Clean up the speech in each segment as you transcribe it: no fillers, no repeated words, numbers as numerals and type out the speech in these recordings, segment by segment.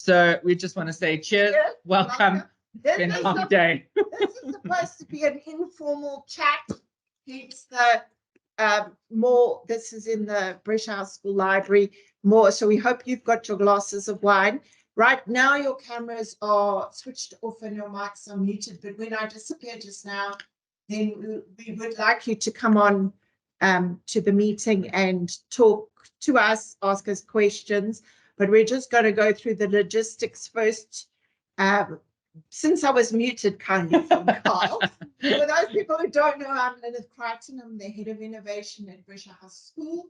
So we just want to say cheers, welcome. It's been a long day. This is supposed to be an informal chat. It's the more, this is in the Brescia House School Library more. So we hope you've got your glasses of wine. Right now, your cameras are switched off and your mics are muted. But when I disappear just now, then we would like you to come on to the meeting and talk to us, ask us questions. But we're just going to go through the logistics first. Since I was muted kindly from Kyle. For those people who don't know, I'm Lyneth and I'm the Head of Innovation at Brescia House School.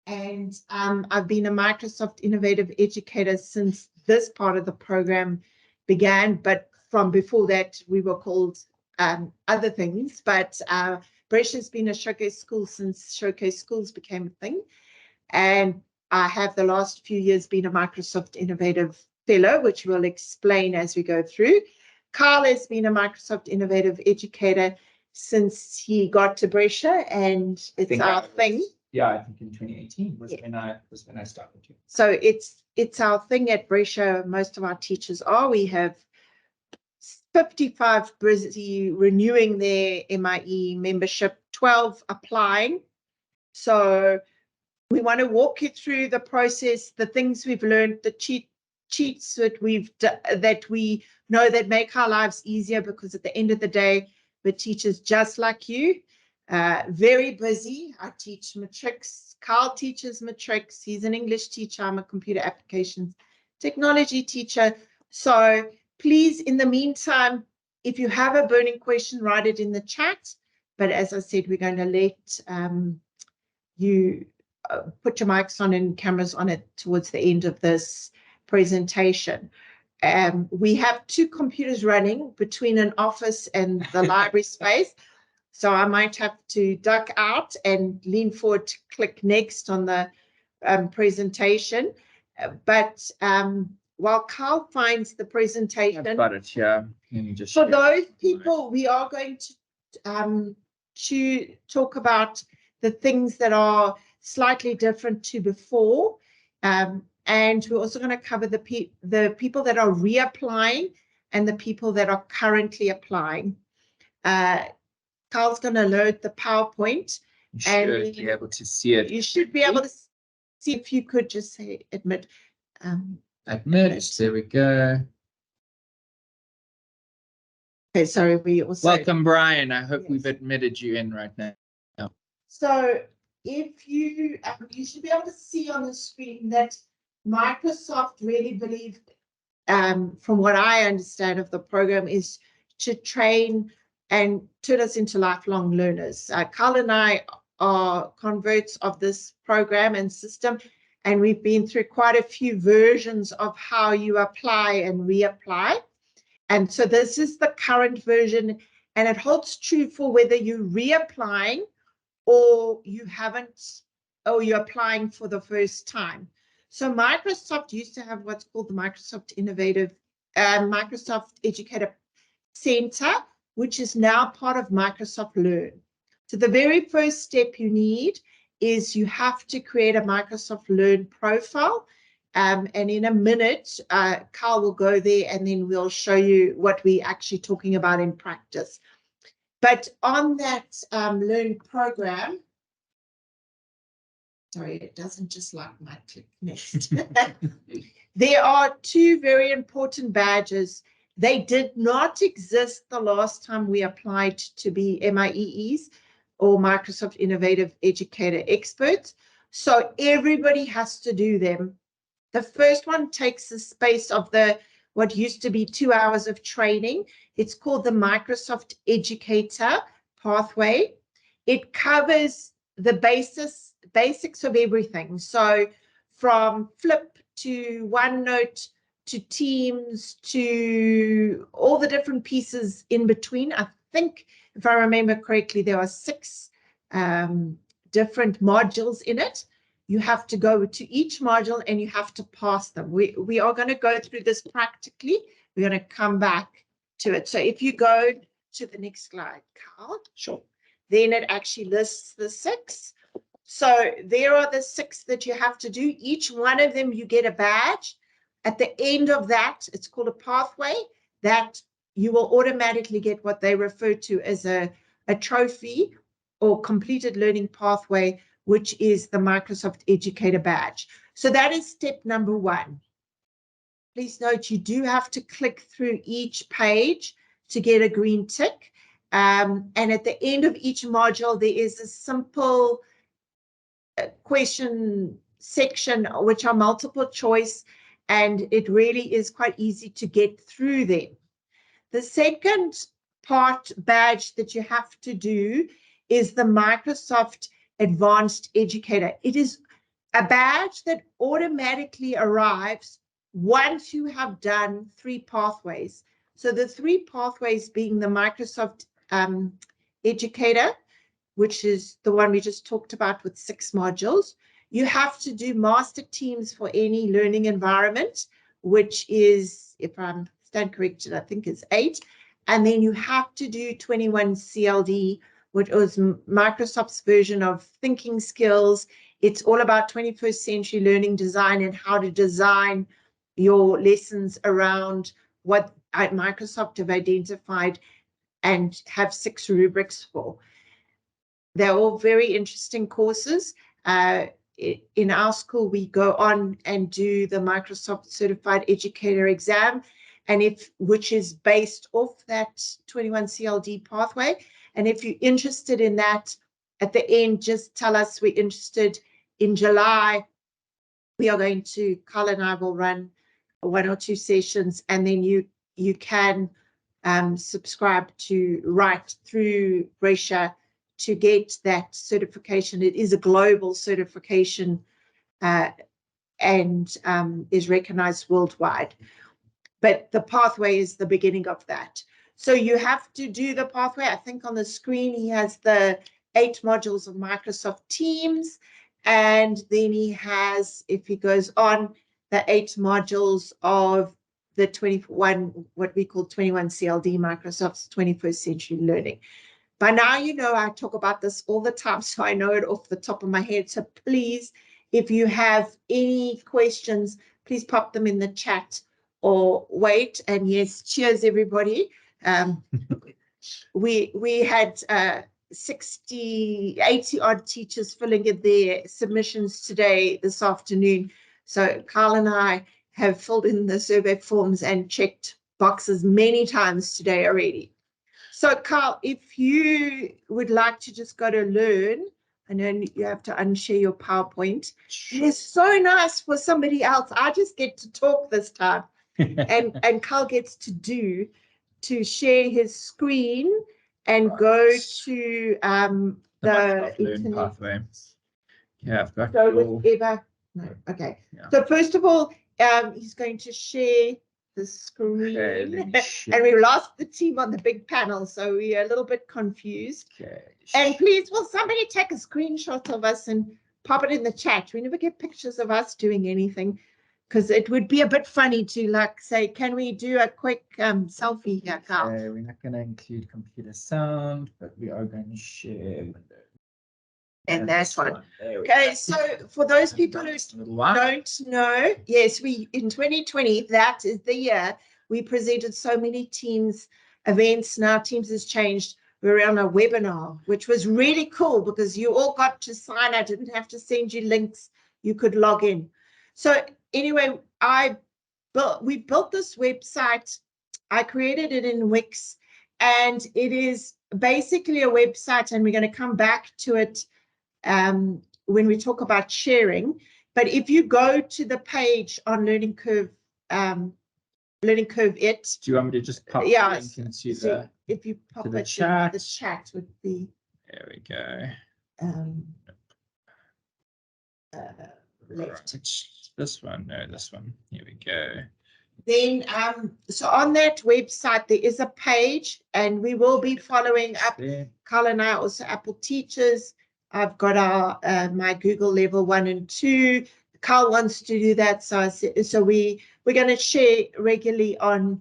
And I've been a Microsoft Innovative Educator since this part of the program began. But from before that, we were called other things. But Brescia's been a showcase school since showcase schools became a thing. And I have the last few years been a Microsoft Innovative Fellow, which we'll explain as we go through. Kyle has been a Microsoft Innovative Educator since he got to Brescia, and it's our thing. Yeah, I think in 2018 was when I started. So it's our thing at Brescia. Most of our teachers are. We have 55 busy renewing their MIEE membership, 12 applying. So we want to walk you through the process, the things we've learned, the cheats that we know that make our lives easier, because at the end of the day, we're teachers just like you, very busy. I teach matrics. Kyle teaches matrics. He's an English teacher. I'm a computer applications technology teacher. So please, in the meantime, if you have a burning question, write it in the chat. But as I said, we're going to let you put your mics on and cameras on it towards the end of this presentation. We have 2 computers running between an office and the library space. So I might have to duck out and lean forward to click next on the presentation. But while Kyle finds the presentation, I've got it here. For those people, we are going to talk about the things that are slightly different to before. And we're also going to cover the people that are reapplying and the people that are currently applying. Kyle's going to load the PowerPoint. You should be able to see it. You should be able to see, if you could just say admit. Admit, there we go. Okay, sorry, we also... Welcome, Brian. I hope we've admitted you in right now. So if you should be able to see on the screen that Microsoft really believed, from what I understand of the program, is to train and turn us into lifelong learners. Kyle and I are converts of this program and system, and we've been through quite a few versions of how you apply and reapply. And so this is the current version, and it holds true for whether you're reapplying or you haven't, or you're applying for the first time. So Microsoft used to have what's called the Microsoft Educator Center, which is now part of Microsoft Learn. So the very first step you need is you have to create a Microsoft Learn profile. And in a minute, Kyle will go there and then we'll show you what we're actually talking about in practice. But on that Learn program, sorry, it doesn't just like my click next. There are 2 very important badges. They did not exist the last time we applied to be MIEEs or Microsoft Innovative Educator Experts. So everybody has to do them. The first one takes the space of what used to be 2 hours of training. It's called the Microsoft Educator Pathway. It covers the basics of everything. So from Flip to OneNote to Teams to all the different pieces in between. I think, if I remember correctly, there are 6 different modules in it. You have to go to each module and you have to pass them. We are going to go through this practically. We're going to come back to it. So if you go to the next slide, Kyle. Sure. Then it actually lists the 6. So there are the 6 that you have to do. Each one of them, you get a badge. At the end of that, it's called a pathway, that you will automatically get what they refer to as a trophy or completed learning pathway, which is the Microsoft Educator Badge. So that is step number 1. Please note, you do have to click through each page to get a green tick. And at the end of each module, there is a simple question section, which are multiple choice, and it really is quite easy to get through them. The second part badge that you have to do is the Microsoft Advanced Educator. It is a badge that automatically arrives once you have done 3 pathways. So the 3 pathways being the Microsoft Educator, which is the one we just talked about with 6 modules. You have to do master teams for any learning environment, which is, if I'm stand corrected, I think is 8. And then you have to do 21 CLD, which was Microsoft's version of thinking skills. It's all about 21st century learning design and how to design your lessons around what Microsoft have identified and have 6 rubrics for. They're all very interesting courses. In our school, we go on and do the Microsoft Certified Educator exam, and which is based off that 21 CLD pathway. And if you're interested in that, at the end, just tell us we're interested. In July, we are going to, Kyle and I will run 1 or 2 sessions, and then you can subscribe to right through Brescia to get that certification. It is a global certification and is recognized worldwide. But the pathway is the beginning of that. So you have to do the pathway. I think on the screen he has the 8 modules of Microsoft Teams. And then he has, if he goes on, the 8 modules of the 21, what we call 21 CLD, Microsoft's 21st Century Learning. By now, you know, I talk about this all the time, so I know it off the top of my head. So please, if you have any questions, please pop them in the chat or wait. And yes, cheers, everybody. We had 80 odd teachers filling in their submissions today, this afternoon. So Kyle and I have filled in the survey forms and checked boxes many times today already. So Kyle, if you would like to just go to learn, I know you have to unshare your PowerPoint. Sure. It's so nice for somebody else. I just get to talk this time, and Kyle gets to share his screen and go to the learn pathway. Yeah, I've got so whichever. No, okay. Yeah. So first of all, he's going to share the screen, and we lost the team on the big panel, so we're a little bit confused. Okay. And please, will somebody take a screenshot of us and pop it in the chat? We never get pictures of us doing anything, because it would be a bit funny to like say, can we do a quick selfie here, Carl? Okay, we're not going to include computer sound, but we are going to share window. And that's one. Okay, so for those people who don't know, yes, in 2020, that is the year we presented so many Teams events. Now Teams has changed. We're on a webinar, which was really cool because you all got to sign. I didn't have to send you links. You could log in. So anyway, we built this website. I created it in Wix, and it is basically a website, and we're going to come back to it when we talk about sharing. But if you go to the page on Learning Curve It. Do you want me to just pop the link into so if you pop the chat? The chat would be. There we go. Left. Right. This one, no, this one. Here we go. Then, so on that website, there is a page, and we will be following up. Carl and I are also Apple teachers. I've got our my Google level 1 and 2. Carl wants to do that, so we're going to share regularly on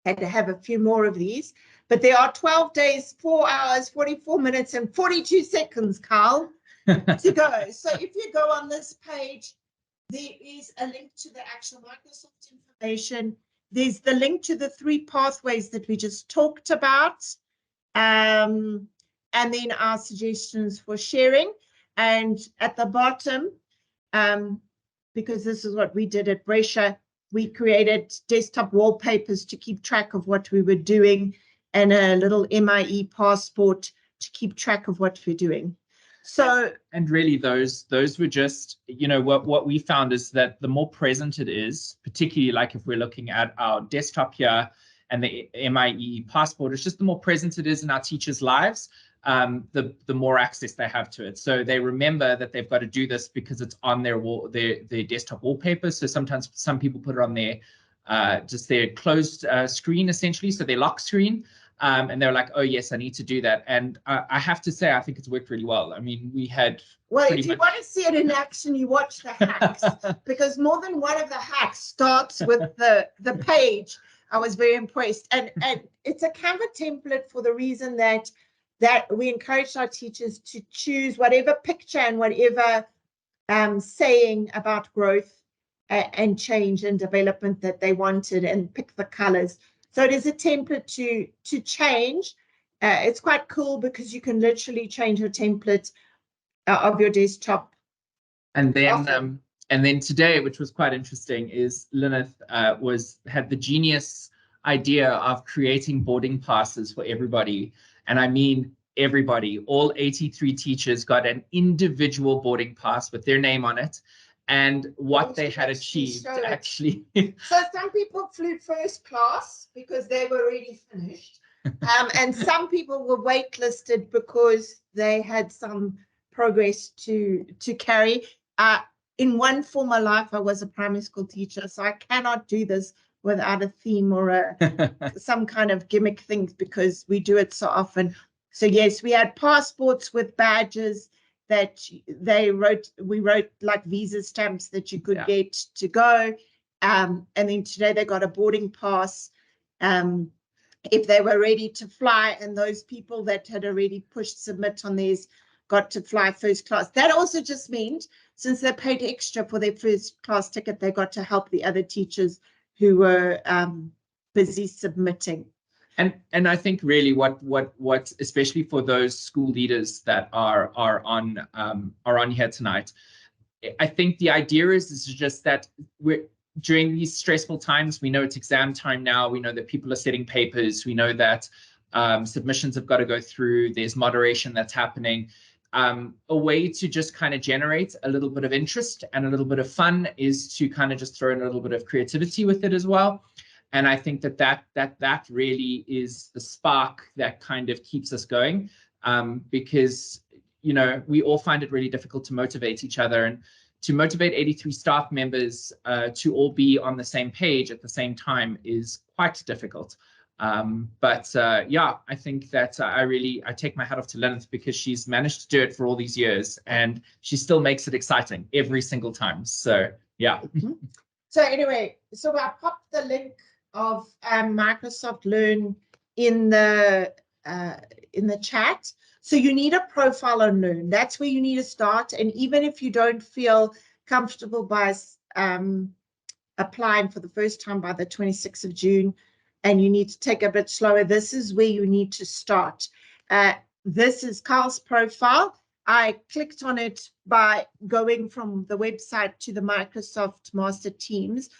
and have a few more of these. But there are 12 days, 4 hours, 44 minutes, and 42 seconds, Carl, to go. So if you go on this page, there is a link to the actual Microsoft information. There's the link to the 3 pathways that we just talked about. And then our suggestions for sharing. And at the bottom, because this is what we did at Brescia, we created desktop wallpapers to keep track of what we were doing, and a little MIE passport to keep track of what we're doing. So, and really those were just, you know, what we found is that the more present it is, particularly like if we're looking at our desktop here and the MIE passport, it's just the more present it is in our teachers' lives, the more access they have to it. So they remember that they've got to do this because it's on their wall, their desktop wallpaper. So sometimes some people put it on their just their closed screen, essentially, so their lock screen. And they're like, oh, yes, I need to do that. And I have to say, I think it's worked really well. I mean, we had... Well, if you want to see it in action, you watch the hacks, because more than one of the hacks starts with the page. I was very impressed. And it's a Canva template for the reason that we encourage our teachers to choose whatever picture and whatever saying about growth and change and development that they wanted, and pick the colors. So it is a template to change. It's quite cool because you can literally change your template of your desktop. And then today, which was quite interesting, is Lyneth had the genius idea of creating boarding passes for everybody. And I mean everybody, all 83 teachers got an individual boarding pass with their name on it, and what they had achieved, actually. So some people flew first class because they were already finished. And some people were waitlisted because they had some progress to carry. In one former life, I was a primary school teacher, so I cannot do this without a theme or some kind of gimmick things, because we do it so often. So yes, we had passports with badges that we wrote like visa stamps that you could get to go. And then today they got a boarding pass if they were ready to fly, and those people that had already pushed submit on theirs got to fly first class. That also just meant, since they paid extra for their first class ticket, they got to help the other teachers who were busy submitting. And I think really what especially for those school leaders that are on here tonight, I think the idea is just that during these stressful times, we know it's exam time now, we know that people are setting papers, we know that submissions have got to go through, there's moderation that's happening. A way to just kind of generate a little bit of interest and a little bit of fun is to kind of just throw in a little bit of creativity with it as well. And I think that really is the spark that kind of keeps us going, because, you know, we all find it really difficult to motivate each other, and to motivate 83 staff members to all be on the same page at the same time is quite difficult. But yeah, I think that I take my hat off to Lyneth, because she's managed to do it for all these years, and she still makes it exciting every single time. So yeah. So anyway, so I popped the link of Microsoft Learn in the chat. So you need a profile on Learn. That's where you need to start. And even if you don't feel comfortable by applying for the first time by the 26th of June, and you need to take a bit slower, this is where you need to start. This is Kyle's profile. I clicked on it by going from the website to the Microsoft Master Teams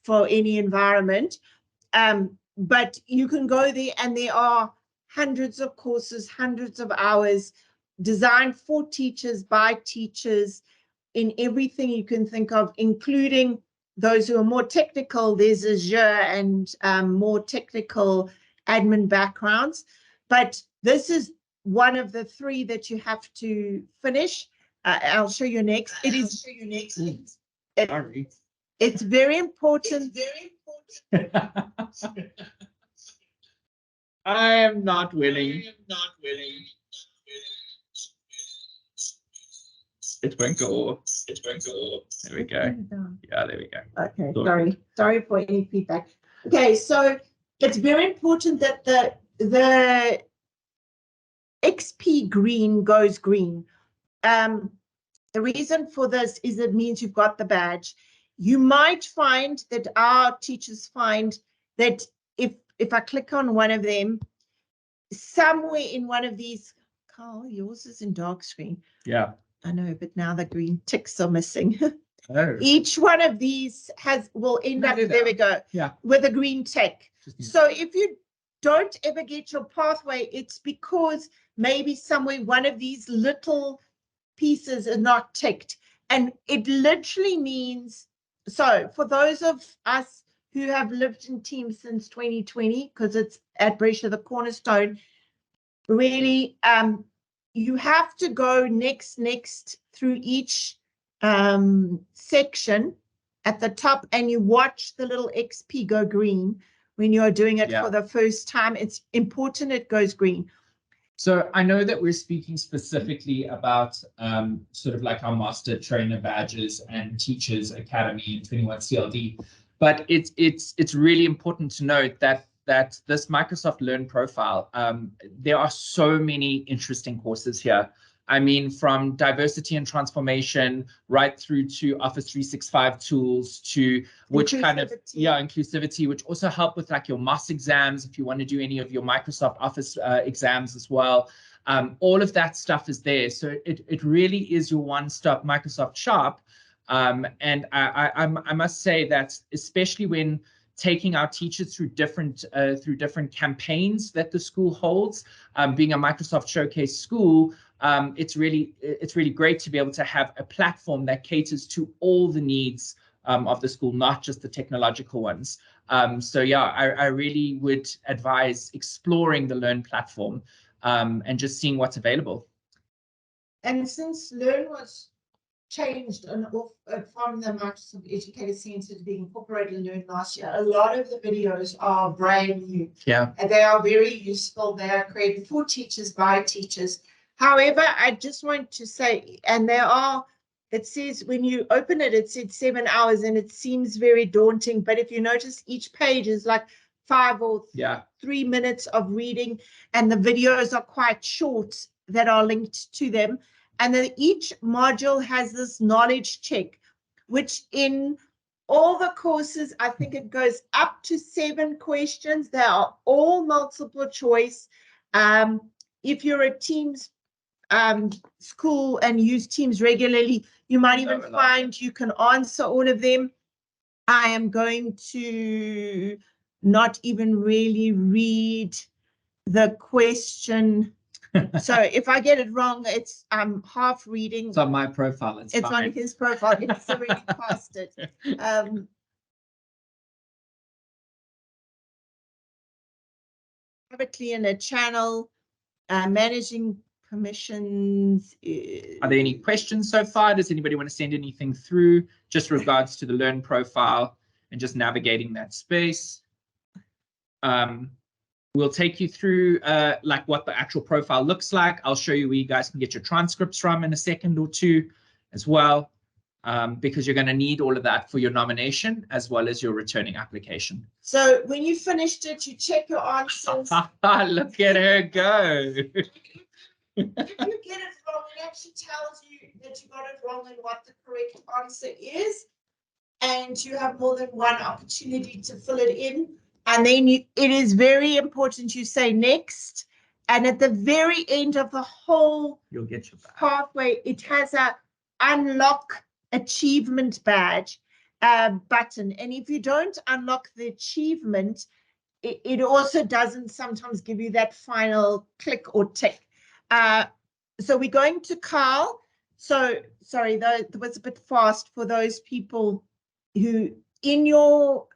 for any environment. But you can go there, and there are hundreds of courses, hundreds of hours designed for teachers, by teachers, in everything you can think of, including those who are more technical. There's Azure and more technical admin backgrounds. But this is one of the 3 that you have to finish. I'll show you next. It's very important. I am not willing. It won't go. There we go. Yeah, there we go. Okay, sorry for any feedback. Okay, so it's very important that the XP green goes green. The reason for this is it means you've got the badge. You might find that our teachers find that if I click on one of them, somewhere in one of these, Carl, yours is in dark screen. Yeah. I know, but now the green ticks are missing. Oh. Each one of these will end up, there we go, yeah, with a green tick. So if you don't ever get your pathway, it's because maybe somewhere one of these little pieces are not ticked. And it literally means, so for those of us who have lived in teams since 2020, because it's at Brescia, the cornerstone, really, you have to go next through each section at the top, and you watch the little XP go green when you're doing it for the first time. It's important it goes green. So I know that we're speaking specifically about sort of like our master trainer badges and teachers academy and 21 CLD, but it's really important to note that this Microsoft Learn profile, there are so many interesting courses here. I mean, from diversity and transformation right through to Office 365 tools to which kind of, inclusivity, which also help with like your MOS exams if you want to do any of your Microsoft Office exams as well. All of that stuff is there. So it really is your one-stop Microsoft shop. And I must say that especially when taking our teachers through different campaigns that the school holds, being a Microsoft Showcase school, it's really great to be able to have a platform that caters to all the needs of the school, not just the technological ones. So yeah, I really would advise exploring the Learn platform and just seeing what's available. And since Learn was changed from the Microsoft Educator Center to being incorporated in Learn last year, a lot of the videos are brand new. Yeah. And they are very useful. They are created for teachers by teachers. However, I just want to say, and it says when you open it, it said 7 hours, and it seems very daunting. But if you notice, each page is like 5 or 3 minutes of reading, and the videos are quite short that are linked to them. And then each module has this knowledge check, which in all the courses, I think it goes up to 7 questions. They are all multiple choice. If you're a Teams school and use Teams regularly, you might even find you can answer all of them. I am going to not even really read the question. So if I get it wrong, it's half reading. It's on my profile. It's fine. On his profile. It's already past it. Privately in a channel, managing permissions. Are there any questions so far? Does anybody want to send anything through just regards to the Learn profile and just navigating that space? We'll take you through like what the actual profile looks like. I'll show you where you guys can get your transcripts from in a second or two as well, because you're going to need all of that for your nomination as well as your returning application. So when you finished it, you check your answers. Look at her go. If you get it wrong, it actually tells you that you got it wrong and what the correct answer is. And you have more than one opportunity to fill it in. And then it is very important you say next. And at the very end of the whole You'll get your badge. Pathway, it has a unlock achievement badge button. And if you don't unlock the achievement, it also doesn't sometimes give you that final click or tick. So we're going to Kyle. So sorry, that was a bit fast for those people who in your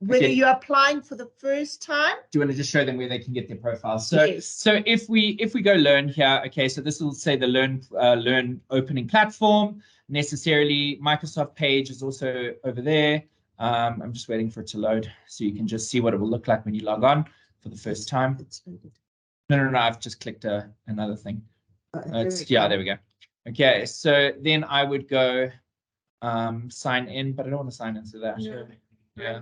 whether you're applying for the first time. Do you want to just show them where they can get their profiles? So, yes. So if we go Learn here, okay, so this will say the Learn opening platform. Necessarily, Microsoft page is also over there. I'm just waiting for it to load so you can just see what it will look like when you log on for the first time. No, I've just clicked another thing. There we go. Okay, so then I would go sign in, but I don't want to sign into that. No. Yeah.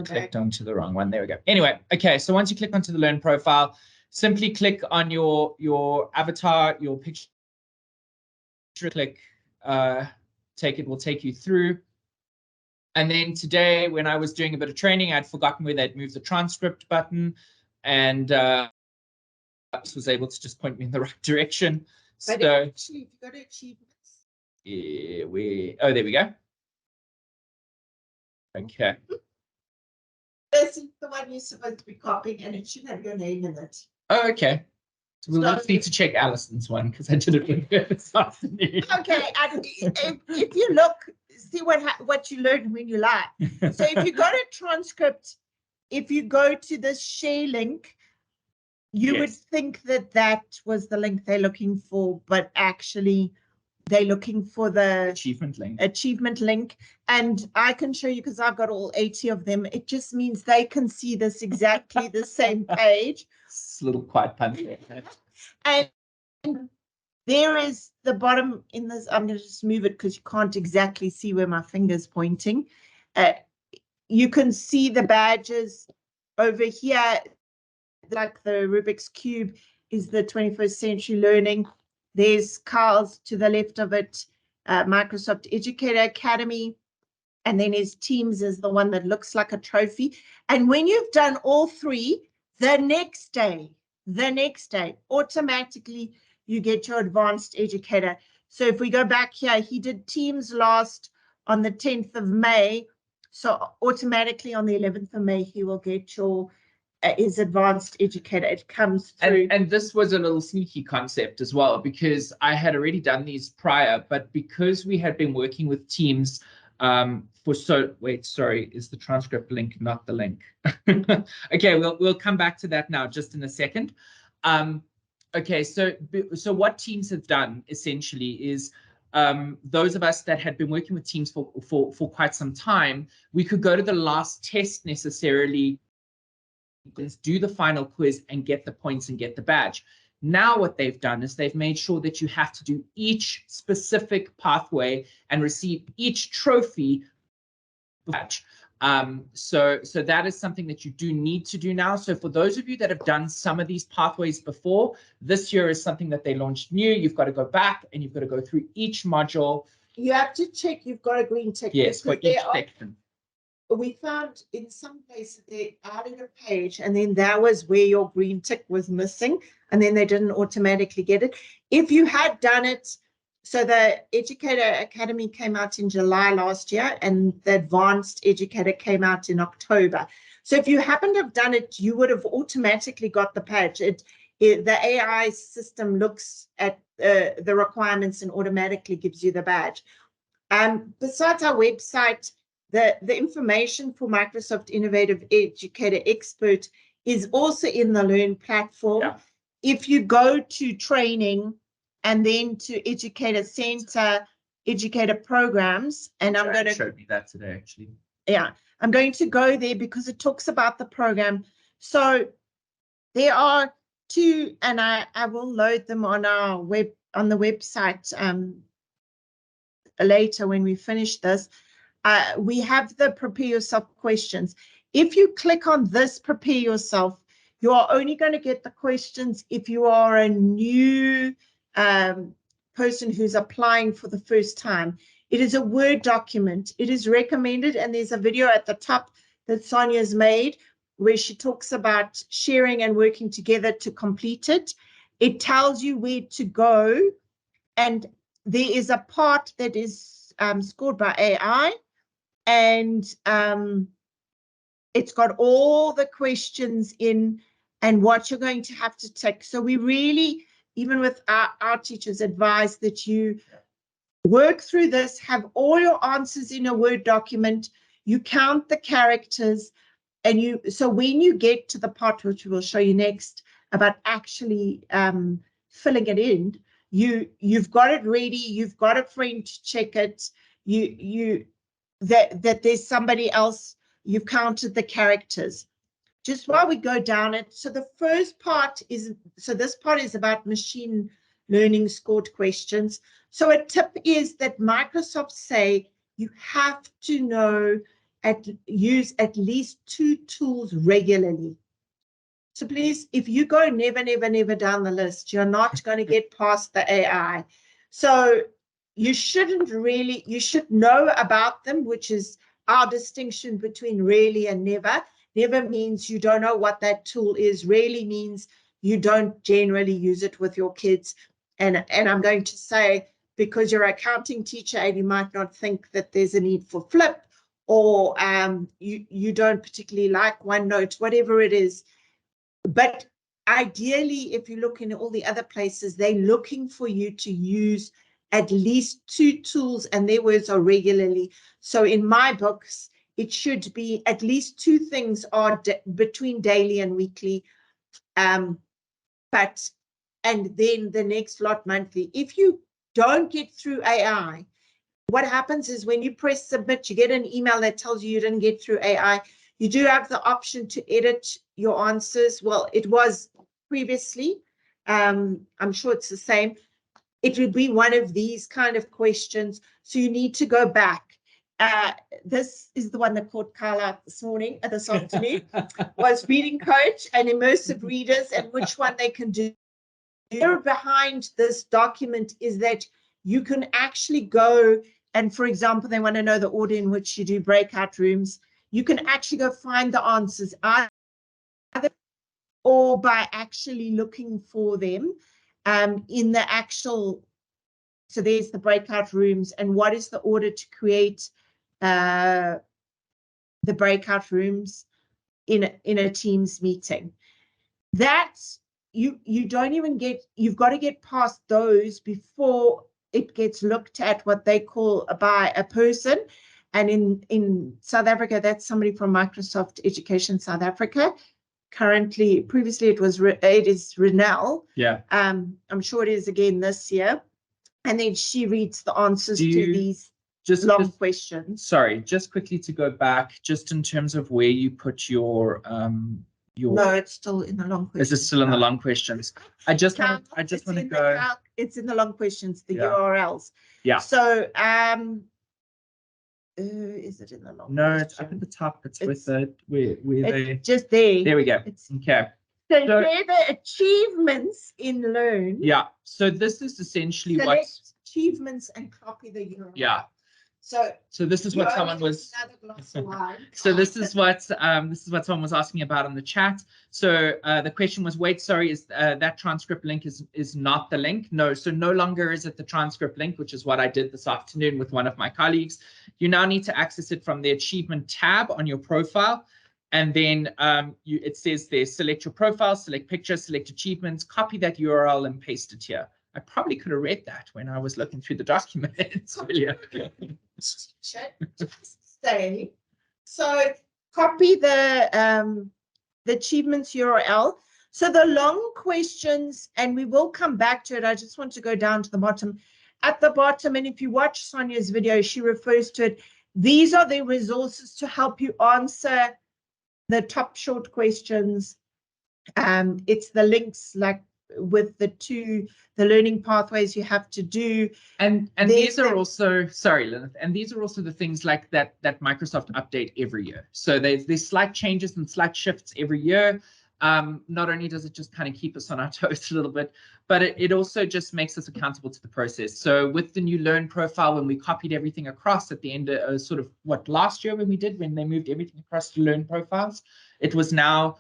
Clicked onto the wrong one. There we go. Anyway, okay, so once you click onto the Learn profile, simply click on your avatar, your picture click, will take you through. And then today, when I was doing a bit of training, I'd forgotten where they'd moved the transcript button, and was able to just point me in the right direction. But so actually, if you go to achievements, oh, there we go. Okay. this is the one you're supposed to be copying, and it should have your name in it. Oh, okay. So we'll just need to check Alison's one, because I did it this afternoon. Okay, and if you look, see what you learned when you lie. So if you go to transcript, if you go to this share link, you would think that that was the link they're looking for, but actually they're looking for the achievement link. And I can show you, because I've got all 80 of them. It just means they can see this exactly the same page. It's a little quite punchy. And there is the bottom in this. I'm going to just move it because you can't exactly see where my finger's pointing. You can see the badges over here. Like the Rubik's Cube is the 21st Century Learning. There's Kyle's to the left of it, Microsoft Educator Academy. And then his Teams is the one that looks like a trophy. And when you've done all three, the next day, automatically you get your Advanced Educator. So if we go back here, he did Teams last on the 10th of May. So automatically on the 11th of May, he will get your is Advanced Educator. It comes through. And this was a little sneaky concept as well, because I had already done these prior, but because we had been working with Teams sorry, is the transcript link not the link? Okay, we'll come back to that now just in a second. Okay, so what Teams have done essentially is those of us that had been working with Teams for quite some time, we could go to the last test necessarily, do the final quiz and get the points and get the badge. Now what they've done is they've made sure that you have to do each specific pathway and receive each trophy badge. So that is something that you do need to do now. So for those of you that have done some of these pathways before, this year is something that they launched new. You've got to go back and you've got to go through each module. You have to check you've got a green tick. Yes, for each section. We found in some places they added a page, and then that was where your green tick was missing, and then they didn't automatically get it. If you had done it, so the Educator Academy came out in July last year, and the Advanced Educator came out in October. So if you happened to have done it, you would have automatically got the badge. The AI system looks at the requirements and automatically gives you the badge. Besides our website, the information for Microsoft Innovative Educator Expert is also in the Learn platform. Yeah. If you go to training and then to Educator Center, Educator Programs, and I'm going to show me that today actually. Yeah, I'm going to go there because it talks about the program. So there are two, and I will load them on our on the website later when we finish this. We have the prepare yourself questions. If you click on this prepare yourself, you are only going to get the questions if you are a new person who's applying for the first time. It is a Word document. It is recommended, and there's a video at the top that Sonia's made where she talks about sharing and working together to complete it. It tells you where to go, and there is a part that is scored by AI. And it's got all the questions in and what you're going to have to tick. So we really, even with our teachers, advise that you work through this, have all your answers in a Word document, you count the characters, and so when you get to the part which we'll show you next about actually filling it in, you've got it ready, you've got a friend to check it, that there's somebody else, you've counted the characters. Just while we go down it, so the first part is, so this part is about machine learning scored questions. So a tip is that Microsoft say you have to use at least 2 tools regularly. So please, if you go never down the list, you're not going to get past the AI. So you shouldn't really, you should know about them, which is our distinction between rarely and never. Never means you don't know what that tool is. Rarely means you don't generally use it with your kids. And I'm going to say, because you're an accounting teacher and you might not think that there's a need for Flip, or you don't particularly like OneNote, whatever it is. But ideally, if you look in all the other places, they're looking for you to use at least 2 tools, and their words are regularly. So in my books, it should be at least 2 things are between daily and weekly, and then the next lot monthly. If you don't get through AI, what happens is when you press submit, you get an email that tells you didn't get through AI. You do have the option to edit your answers. Well, it was previously. I'm sure it's the same. It would be one of these kind of questions. So you need to go back. This is the one that caught Kyle out this afternoon, was reading coach and immersive readers, and which one they can do. Behind this document is that you can actually go, and for example, they want to know the order in which you do breakout rooms. You can actually go find the answers either or by actually looking for them in the actual. So there's the breakout rooms, and what is the order to create the breakout rooms in a Teams meeting. That's you don't even get, you've got to get past those before it gets looked at what they call by a person. And in South Africa, that's somebody from Microsoft Education South Africa. Previously it is Renelle. Yeah. I'm sure it is again this year. And then she reads the answers to these long questions. Sorry, just quickly to go back, just in terms of where you put your No, it's still in the long questions. Is it still in the long questions? I just want to go. It's in the long questions, the URLs. Yeah. So is it in the long? No, it's up at the top. It's with the where they just there. There we go. Okay. So they're the achievements in Learn. Yeah. So this is essentially what achievements and copy the URL. Yeah. So this is what someone was. So this is what someone was asking about in the chat. So the question was, wait, sorry, is that transcript link is not the link? No. So no longer is it the transcript link, which is what I did this afternoon with one of my colleagues. You now need to access it from the achievement tab on your profile. And then it says there, select your profile, select picture, select achievements, copy that URL and paste it here. I probably could have read that when I was looking through the document earlier. Stay. So copy the achievements URL. So the long questions, and we will come back to it. I just want to go down to the bottom. At the bottom, and if you watch Sonia's video, she refers to it. These are the resources to help you answer the top short questions. It's the links like with the learning pathways you have to do, and these are also, sorry Lyneth, and these are also the things like that Microsoft update every year. So there's slight changes and slight shifts every year. Not only does it just kind of keep us on our toes a little bit, but it also just makes us accountable to the process. So with the new Learn profile, when we copied everything across at the end of sort of last year when they moved everything across to Learn profiles, it was now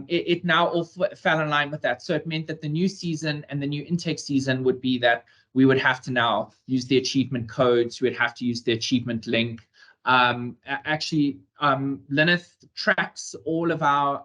it now all fell in line with that. So it meant that the new season and the new intake season would be that we would have to now use the achievement codes. We would have to use the achievement link. Actually, Lyneth tracks all of our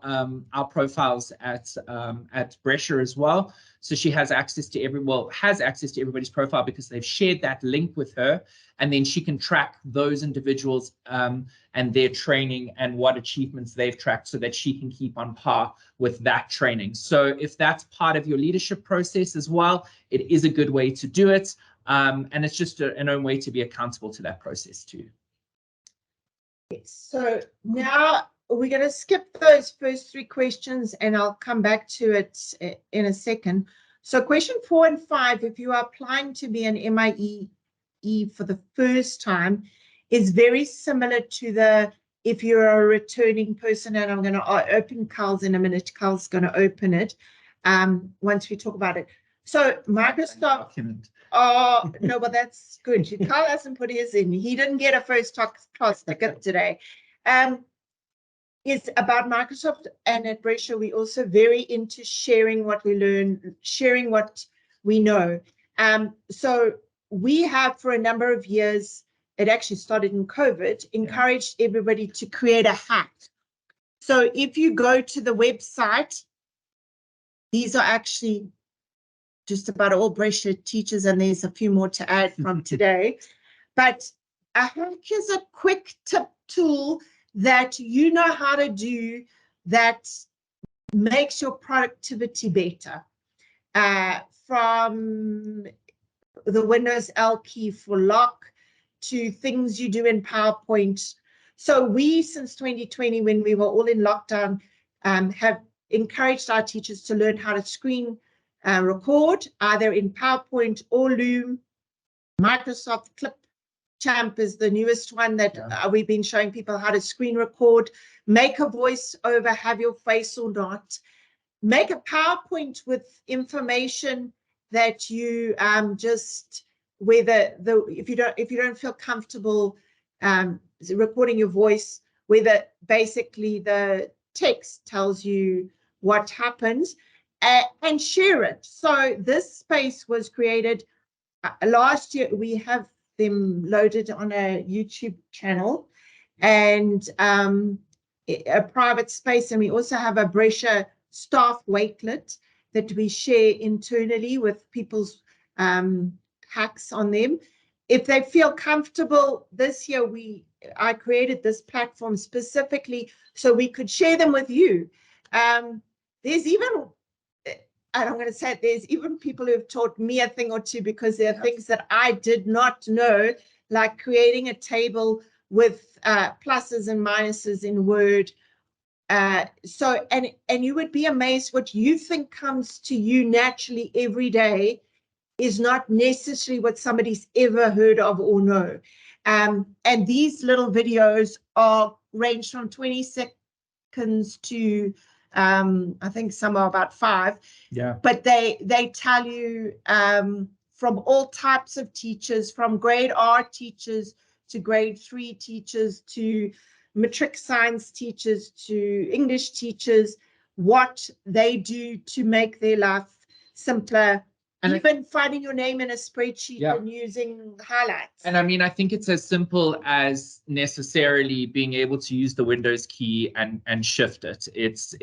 profiles at Brescia as well. So she has access to everybody's profile because they've shared that link with her, and then she can track those individuals and their training and what achievements they've tracked so that she can keep on par with that training. So if that's part of your leadership process as well, it is a good way to do it. And it's just an own way to be accountable to that process too. So now we're going to skip those first 3 questions and I'll come back to it in a second. So question 4 and 5, if you are applying to be an MIEE for the first time, is very similar to if you're a returning person, and I'm going to open Kyle's in a minute. Kyle's going to open it once we talk about it. So Microsoft, document. oh, no, but that's good. Kyle hasn't put his in. He didn't get a first class ticket today. It's about Microsoft, and at Brescia, we also very into sharing what we learn, sharing what we know. So we have for a number of years, it actually started in COVID, encouraged everybody to create a hack. So if you go to the website, these are actually just about all Brescia teachers, and there's a few more to add from today. But a hack is a quick tip tool that you know how to do that makes your productivity better. From the Windows L key for lock to things you do in PowerPoint. So we, since 2020, when we were all in lockdown, have encouraged our teachers to learn how to screen record, either in PowerPoint or Loom. Microsoft Clipchamp is the newest one that we've been showing people how to screen record, make a voice over, have your face or not, make a PowerPoint with information that you just, whether if you don't feel comfortable recording your voice, whether basically the text tells you what happens, and share it. So this space was created last year. We have them loaded on a YouTube channel and a private space, and we also have a Brescia staff wakelet that we share internally with people's hacks on them. If they feel comfortable, this year I created this platform specifically so we could share them with you. There's even, and I'm going to say it, there's even people who have taught me a thing or two, because there are things that I did not know, like creating a table with pluses and minuses in Word. So, and you would be amazed what you think comes to you naturally every day is not necessarily what somebody's ever heard of or know. And these little videos range from 20 seconds to I think some are about 5. Yeah. But they tell you from all types of teachers, from grade R teachers to grade 3 teachers to matric science teachers to English teachers, what they do to make their life simpler. And even finding your name in a spreadsheet and using highlights. And I mean, I think it's as simple as necessarily being able to use the Windows key and shift it. It's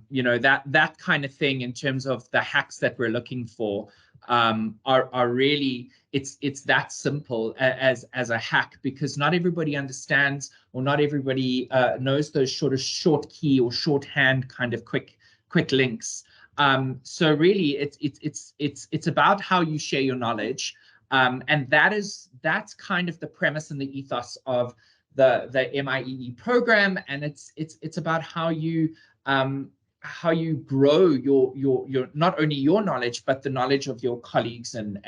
you know, that kind of thing in terms of the hacks that we're looking for are really, it's that simple as a hack, because not everybody understands, or not everybody knows those short key or shorthand kind of quick links. So really it's about how you share your knowledge, and that's kind of the premise and the ethos of the MIEE program, and it's about how you grow your not only your knowledge, but the knowledge of your colleagues and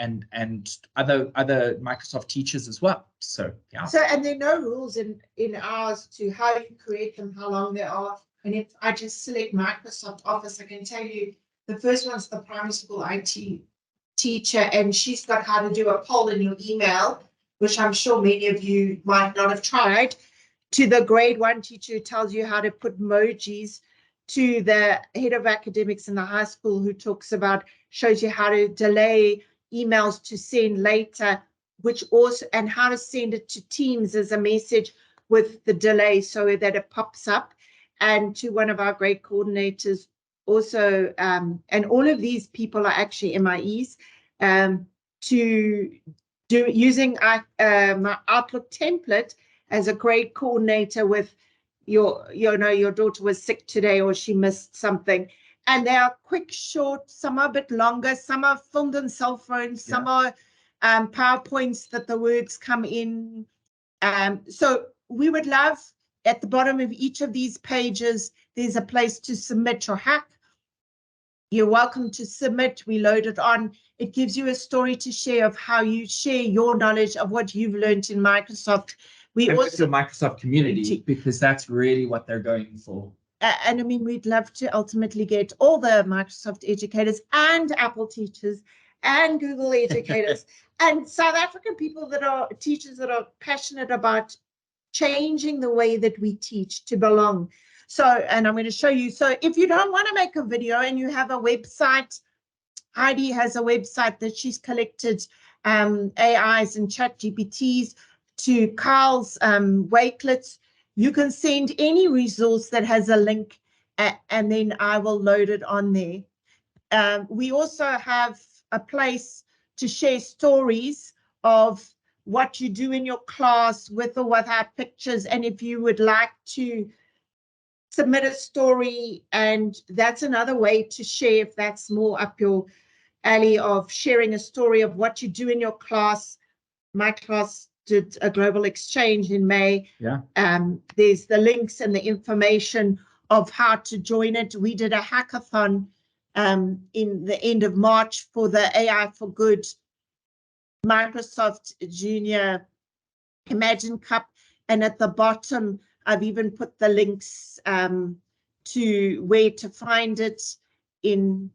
other Microsoft teachers as well. So yeah. So, and there are no rules in ours to how you create them, how long they are. And if I just select Microsoft Office, I can tell you the first one's the primary school IT teacher, and she's got how to do a poll in your email, which I'm sure many of you might not have tried, to the grade 1 teacher who tells you how to put emojis, to the head of academics in the high school who shows you how to delay emails to send later, which also, and how to send it to Teams as a message with the delay so that it pops up. And to one of our great coordinators also, and all of these people are actually MIEs, to do using my Outlook template as a great coordinator with your daughter was sick today or she missed something. And they are quick, short, some are a bit longer, some are filmed on cell phones, some are PowerPoints that the words come in. So we would love, at the bottom of each of these pages, there's a place to submit your hack. You're welcome to submit. We load it on. It gives you a story to share of how you share your knowledge of what you've learned in Microsoft. We also the Microsoft community, because that's really what they're going for. and I mean, we'd love to ultimately get all the Microsoft educators and Apple teachers and Google educators and South African people that are teachers that are passionate about changing the way that we teach to belong. So, and I'm going to show you. So if you don't want to make a video and you have a website, Heidi has a website that she's collected AIs and chat GPTs to Kyle's wakelets. You can send any resource that has a link and then I will load it on there. We also have a place to share stories of what you do in your class with or without pictures. And if you would like to submit a story, and that's another way to share if that's more up your alley, of sharing a story of what you do in your class. My class did a global exchange in May. Yeah. There's the links and the information of how to join it. We did a hackathon in the end of March for the AI for Good Microsoft Junior Imagine Cup, and at the bottom I've even put the links to where to find it. In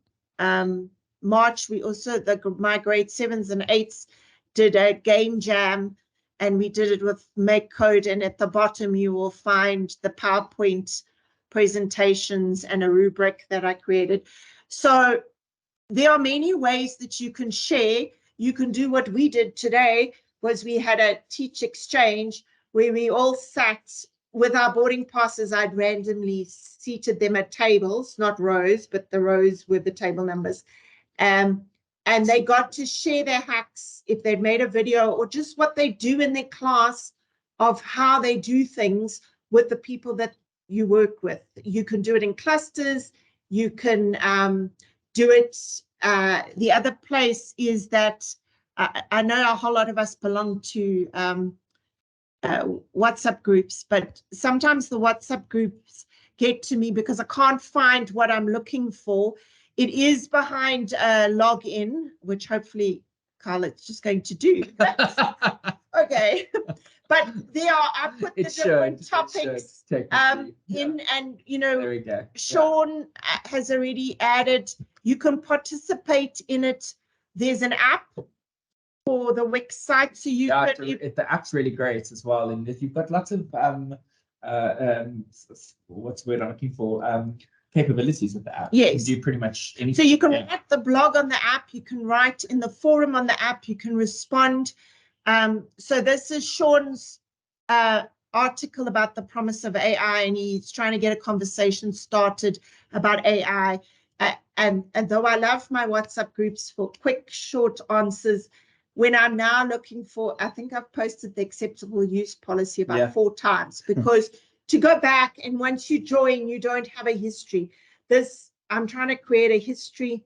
March, we also, my grade 7s and 8s did a game jam, and we did it with Make Code, and at the bottom you will find the PowerPoint presentations and a rubric that I created. So there are many ways that you can share. You can do what we did today, was we had a teach exchange where we all sat with our boarding passes. I'd randomly seated them at tables, not rows, but the rows were the table numbers. And they got to share their hacks if they'd made a video or just what they do in their class of how they do things with the people that you work with. You can do it in clusters. You can do it. The other place is that I know a whole lot of us belong to WhatsApp groups, but sometimes the WhatsApp groups get to me because I can't find what I'm looking for. It is behind login, which hopefully Kyle is just going to do. Okay, but there are, I put the different topics in, and you know, there we go. Sean has already added, you can participate in it. There's an app for the Wix site, so you the app's really great as well, and if you've got lots of what's the word I'm looking for, capabilities with the app. Yes, you can do pretty much anything. So you can write the blog on the app, you can write in the forum on the app, you can respond. So this is Sean's article about the promise of AI, and he's trying to get a conversation started about AI. And though I love my WhatsApp groups for quick, short answers, when I'm now looking for, I think I've posted the acceptable use policy about 4 times, because to go back, and once you join, you don't have a history. I'm trying to create a history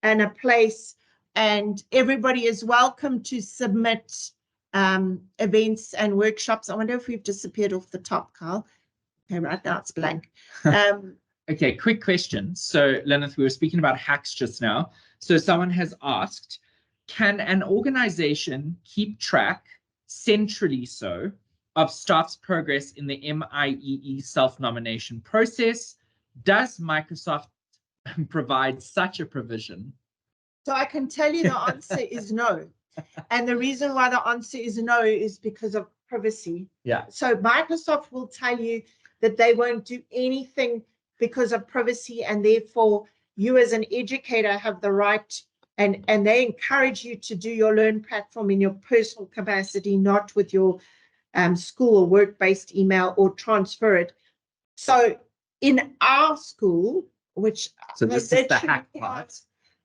and a place, and everybody is welcome to submit events and workshops. I wonder if we've disappeared off the top, Kyle. Okay, right now it's blank. Okay, quick question. So, Lyneth, we were speaking about hacks just now. So someone has asked, can an organization keep track, centrally so, of staff's progress in the MIEE self-nomination process? Does Microsoft provide such a provision? So I can tell you the answer is no. And the reason why the answer is no is because of privacy. Yeah. So Microsoft will tell you that they won't do anything because of privacy, and therefore you as an educator have the right, and they encourage you to do your Learn platform in your personal capacity, not with your school or work-based email, or transfer it. So in our school, which so this is the hack part,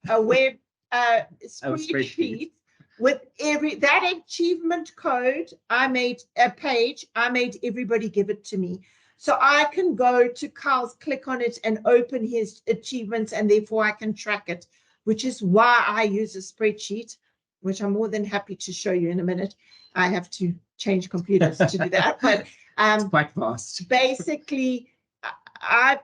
a web spreadsheet with that achievement code, I made a page, I made everybody give it to me. So I can go to Kyle's, click on it and open his achievements, and therefore I can track it, which is why I use a spreadsheet, which I'm more than happy to show you in a minute. I have to change computers to do that, but it's quite fast. Basically, I've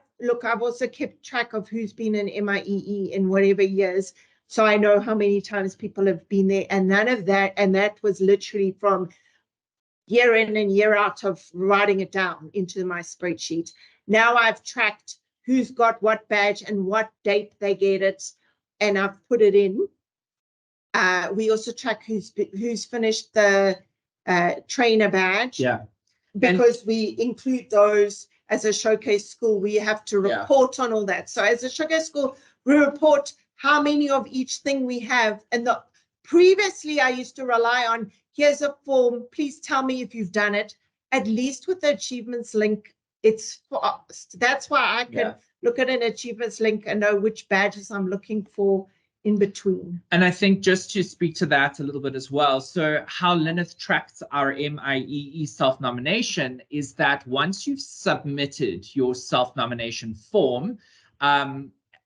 also kept track of who's been in MIEE in whatever years, so I know how many times people have been there, and none of that, and that was literally from year in and year out of writing it down into my spreadsheet. Now I've tracked who's got what badge and what date they get it, and I've put it in. We also track who's finished the trainer badge. Yeah. Because we include those as a showcase school, we have to report on all that. So as a showcase school, we report how many of each thing we have. And previously I used to rely on, here's a form, please tell me if you've done it. At least with the achievements link, it's fast. That's why I can look at an achievements link and know which badges I'm looking for in between. And I think just to speak to that a little bit as well, so how Lyneth tracks our MIEE self-nomination is that once you've submitted your self-nomination form,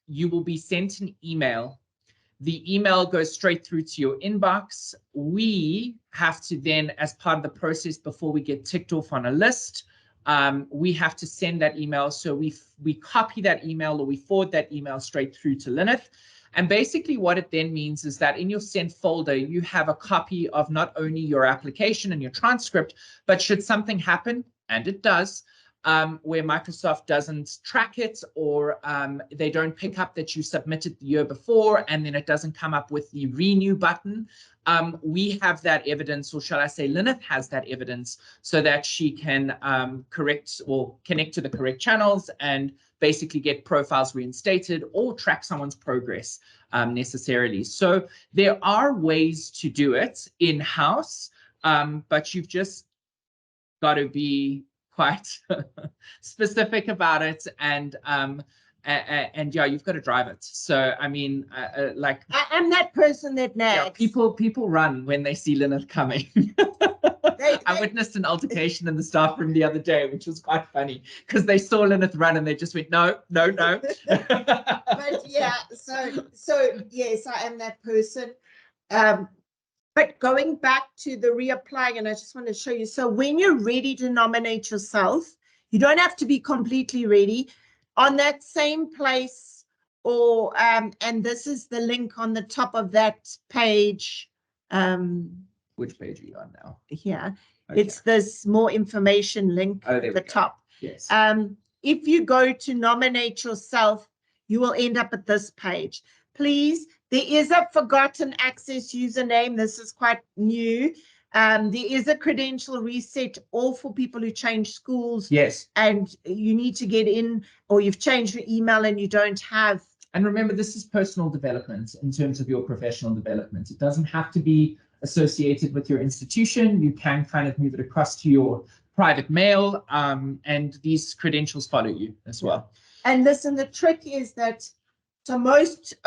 you will be sent an email. The email goes straight through to your inbox. We have to then, as part of the process before we get ticked off on a list, we have to send that email. So we copy that email, or we forward that email straight through to Lyneth. And basically what it then means is that in your sent folder, you have a copy of not only your application and your transcript, but should something happen, and it does, where Microsoft doesn't track it, or they don't pick up that you submitted the year before, and then it doesn't come up with the renew button, we have that evidence, or shall I say Lyneth has that evidence, so that she can correct or connect to the correct channels and basically get profiles reinstated or track someone's progress necessarily. So there are ways to do it in-house, but you've just got to be quite specific about it, and yeah, you've got to drive it. So I mean, like, I'm that person that nags. Yeah, people run when they see Lyneth coming. I witnessed an altercation in the staff room the other day, which was quite funny, because they saw Lyneth run and they just went, no. But yeah, so yes, I am that person. But going back to the reapplying, and I just want to show you. So when you're ready to nominate yourself, you don't have to be completely ready. On that same place, or and this is the link on the top of that page. Which page are you on now? Here. Okay. It's this more information link at the top. Yes. If you go to nominate yourself, you will end up at this page. Please, there is a forgotten access username. This is quite new. There is a credential reset, all for people who change schools. Yes. And you need to get in, or you've changed your email and you don't have. And remember, this is personal development in terms of your professional development. It doesn't have to be associated with your institution. You can kind of move it across to your private mail, and these credentials follow you as well. And listen, the trick is that, so most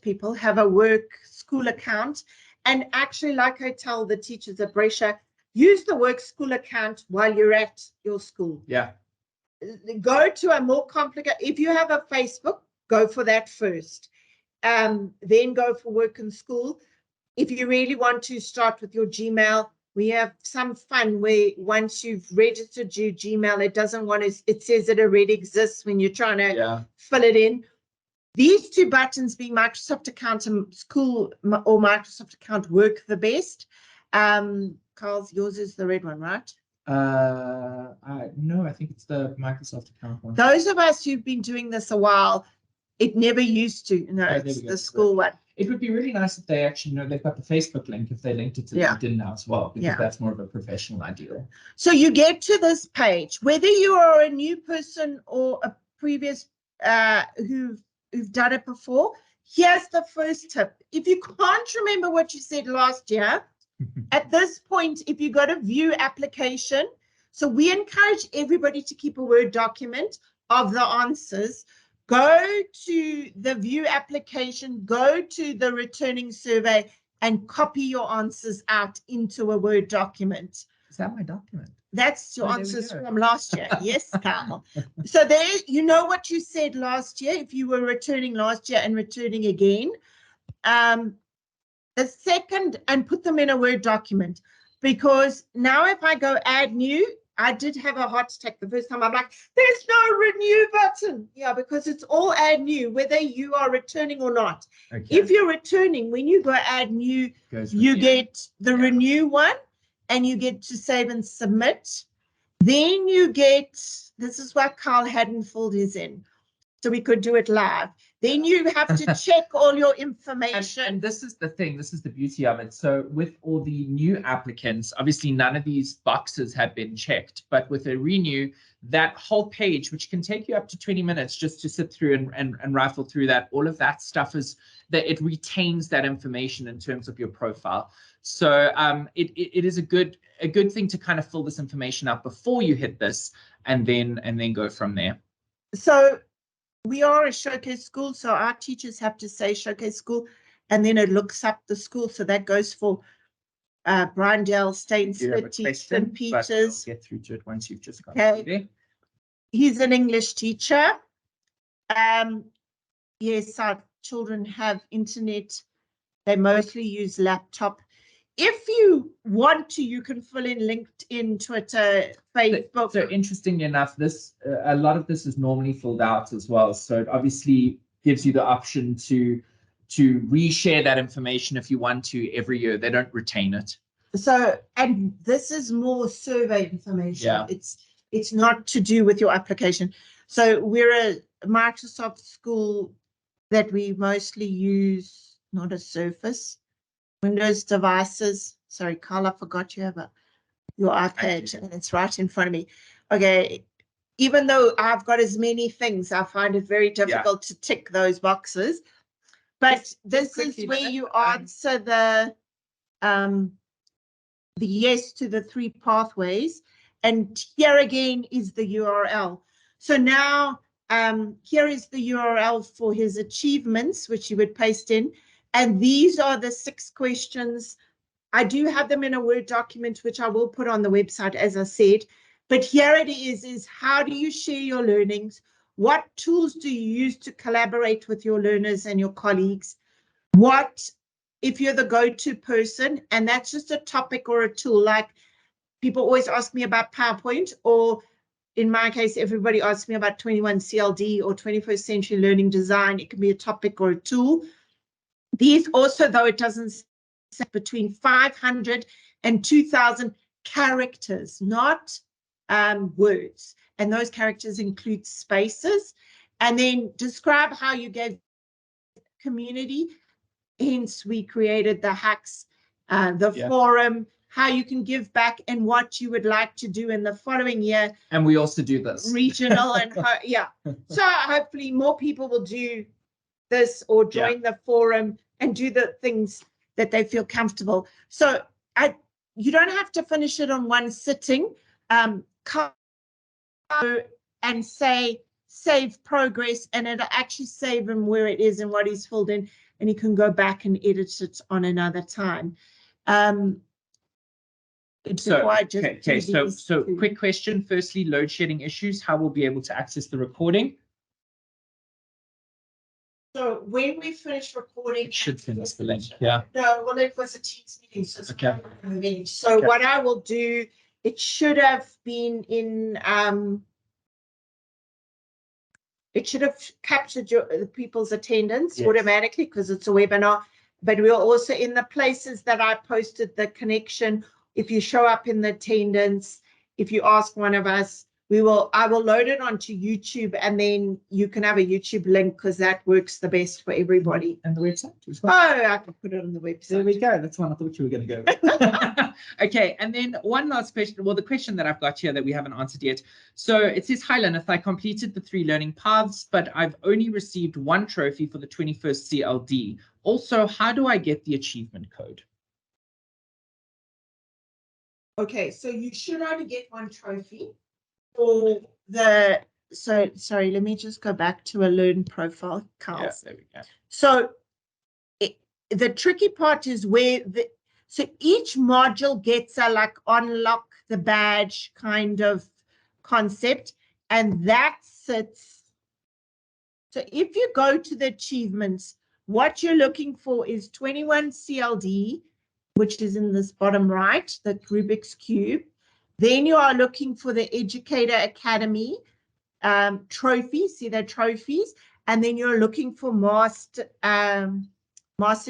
people have a work school account, and actually, like I tell the teachers at Brescia, use the work school account while you're at your school. Yeah. Go to a more complicated, if you have a Facebook, go for that first. Then go for work and school. If you really want to start with your Gmail, we have some fun where once you've registered your Gmail, it doesn't want to, it says it already exists when you're trying to fill it in. These two buttons, being Microsoft account and school or Microsoft account, work the best. Carl's, yours is the red one, right? No, I think it's the Microsoft account one. Those of us who've been doing this a while, it never used to. No, it's the school one. It would be really nice if they actually know they've got the Facebook link, if they linked it to LinkedIn now as well, because that's more of a professional ideal. So you get to this page, whether you are a new person or a previous who've done it before. Here's the first tip. If you can't remember what you said last year, at this point, if you go to view application, so we encourage everybody to keep a Word document of the answers. Go to the view application, go to the returning survey, and copy your answers out into a Word document. Is that my document? That's your answers from last year. Yes, Kyle. So there, you know what you said last year, if you were returning last year and returning again. The second, and put them in a Word document, because now if I go add new, I did have a heart attack the first time. I'm like, there's no renew button. Yeah, because it's all add new, whether you are returning or not. Okay. If you're returning, when you go add new, you get the renew one, and you get to save and submit. Then you get this is why Kyle hadn't filled his in, so we could do it live. Then you have to check all your information. And this is the thing, this is the beauty of it. So with all the new applicants, obviously none of these boxes have been checked, but with a renew, that whole page, which can take you up to 20 minutes just to sit through and rifle through that, all of that stuff is that it retains that information in terms of your profile. So it is a good thing to kind of fill this information out before you hit this, and then go from there. So we are a showcase school, so our teachers have to say showcase school, and then it looks up the school. So that goes for Brindale, Stainsford, St. Peters. I'll get through to it once you've just got there. He's an English teacher. Yes, our children have internet. They mostly use laptop. If you want to, you can fill in LinkedIn, Twitter, Facebook. So interestingly enough, this a lot of this is normally filled out as well. So it obviously gives you the option to reshare that information if you want to every year. They don't retain it. So, and this is more survey information. Yeah. It's not to do with your application. So we're a Microsoft school that we mostly use, not a Surface, Windows devices. Sorry, Kyle, I forgot you have your iPad and it's right in front of me. Okay, even though I've got as many things, I find it very difficult to tick those boxes. But this is where you answer the yes to the 3 pathways. And here again is the URL. So now here is the URL for his achievements, which you would paste in. And these are the 6 questions. I do have them in a Word document, which I will put on the website, as I said. But here it is how do you share your learnings? What tools do you use to collaborate with your learners and your colleagues? What, if you're the go-to person, and that's just a topic or a tool, like people always ask me about PowerPoint, or in my case, everybody asks me about 21 CLD or 21st century learning design. It can be a topic or a tool. These also, though it doesn't say, between 500 and 2,000 characters, not words. And those characters include spaces. And then describe how you gave community. Hence, we created the hacks, forum, how you can give back, and what you would like to do in the following year. And we also do this. Regional and So hopefully more people will do this or join the forum and do the things that they feel comfortable. So you don't have to finish it on one sitting. Come and say save progress, and it'll actually save him where it is and what he's filled in, and he can go back and edit it on another time. So quick question. Firstly, load shedding issues. How we'll be able to access the recording? So when we finish recording, it should send us the link. Yeah. No, well, it was a Teams meeting, so it's okay. So what I will do, it should have been in. It should have captured the people's attendance automatically because it's a webinar. But we're also in the places that I posted the connection. If you show up in the attendance, if you ask one of us, I will load it onto YouTube, and then you can have a YouTube link because that works the best for everybody. And the website as well. Oh, I can put it on the website. There we go. That's one I thought you were going to go with. Okay, and then one last question. Well, the question that I've got here that we haven't answered yet. So it says, hi, Lyneth, I completed the 3 learning paths, but I've only received 1 trophy for the 21st CLD. Also, how do I get the achievement code? Okay, so you should only get 1 trophy. For the sorry, let me just go back to a learn profile, Kyle. Yeah, there we go. So the tricky part is where so each module gets a like unlock the badge kind of concept, and that sits. So if you go to the achievements, what you're looking for is 21 CLD, which is in this bottom right, the Rubik's Cube. Then you are looking for the Educator Academy trophies, see their trophies, and then you're looking for master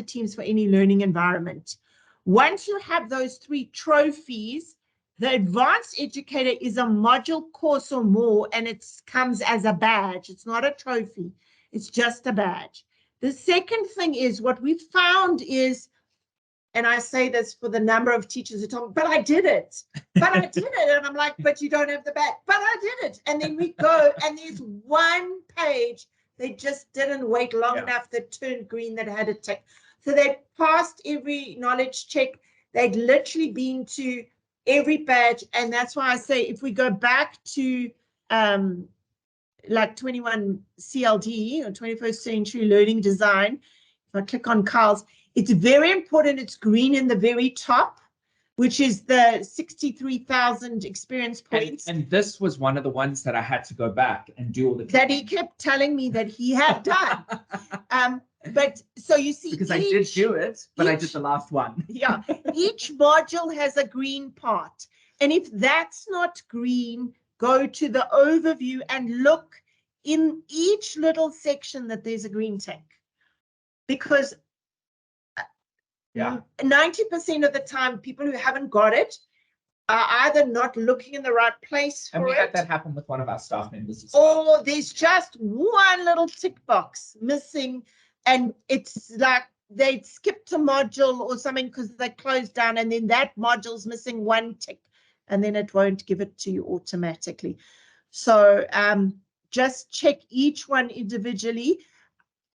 teams for any learning environment. Once you have those 3 trophies, The advanced educator is a module course or more, and it comes as a badge. It's not a trophy. It's just a badge. The second thing is what we found is, and I say this for the number of teachers who told me, but I did it. But I did it. And I'm like, but you don't have the badge. But I did it. And then we go, and there's one page they just didn't wait long enough that turned green that had a tick. So they passed every knowledge check. They'd literally been to every badge. And that's why I say if we go back to like 21 CLD or 21st Century Learning Design, if I click on Kyle's, it's very important. It's green in the very top, which is the 63,000 experience points. And this was one of the ones that I had to go back and do all the that he kept telling me that he had done. But so you see, because I did do it, but I did the last one. Yeah, each module has a green part. And if that's not green, go to the overview and look in each little section that there's a green tick. Because 90% of the time, people who haven't got it are either not looking in the right place for it. And we had that happen with one of our staff members. Or there's just one little tick box missing, and it's like they skipped a module or something because they closed down, and then that module's missing one tick, and then it won't give it to you automatically. So just check each one individually.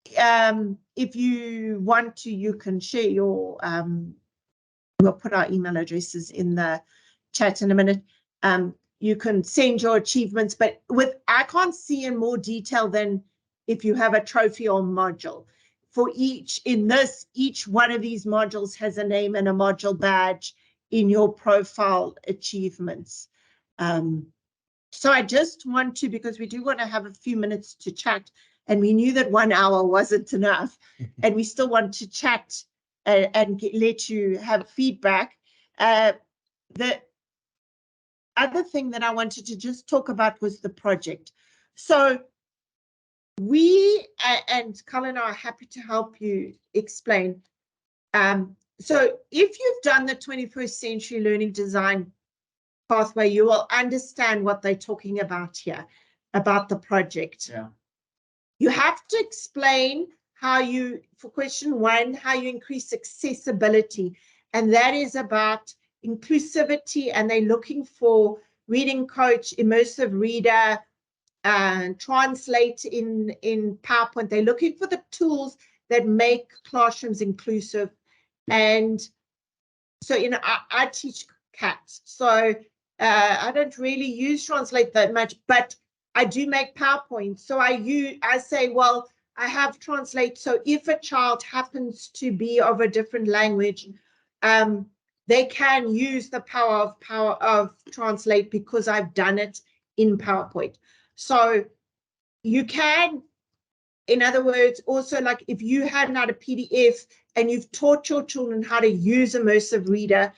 If you want to, you can share your, we'll put our email addresses in the chat in a minute. You can send your achievements, but I can't see in more detail than if you have a trophy or module. For each one of these modules has a name and a module badge in your profile achievements. So I just want to, because we do want to have a few minutes to chat, and we knew that 1 hour wasn't enough, and we still want to chat and let you have feedback. The other thing that I wanted to just talk about was the project. So we, and Kyle and I are happy to help you explain. So if you've done the 21st Century Learning Design pathway, you will understand what they're talking about here, about the project. Yeah. You have to explain how you, for question 1, how you increase accessibility. And that is about inclusivity, and they're looking for reading coach, immersive reader, and translate in PowerPoint. They're looking for the tools that make classrooms inclusive. And so, you know, I teach CAT, so I don't really use Translate that much, but I do make PowerPoint. So I say, well, I have Translate. So if a child happens to be of a different language, they can use the power of Translate because I've done it in PowerPoint. So you can, in other words, also, like if you hand out a PDF and you've taught your children how to use Immersive Reader,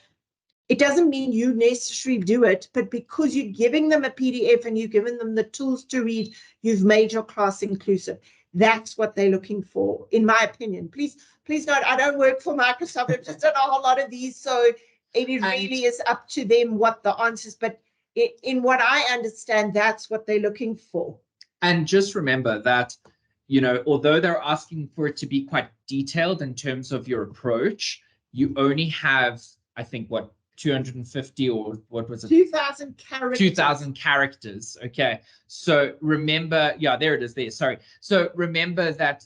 it doesn't mean you necessarily do it, but because you're giving them a PDF and you've given them the tools to read, you've made your class inclusive. That's what they're looking for, in my opinion. Please note, I don't work for Microsoft. I've just done a whole lot of these, so it really is up to them what the answers, but in what I understand, that's what they're looking for. And just remember that, you know, although they're asking for it to be quite detailed in terms of your approach, you only have, I think, what, 250 or what was it? 2,000 characters. 2,000 characters. Okay. So remember, yeah, there it is there. Sorry. So remember that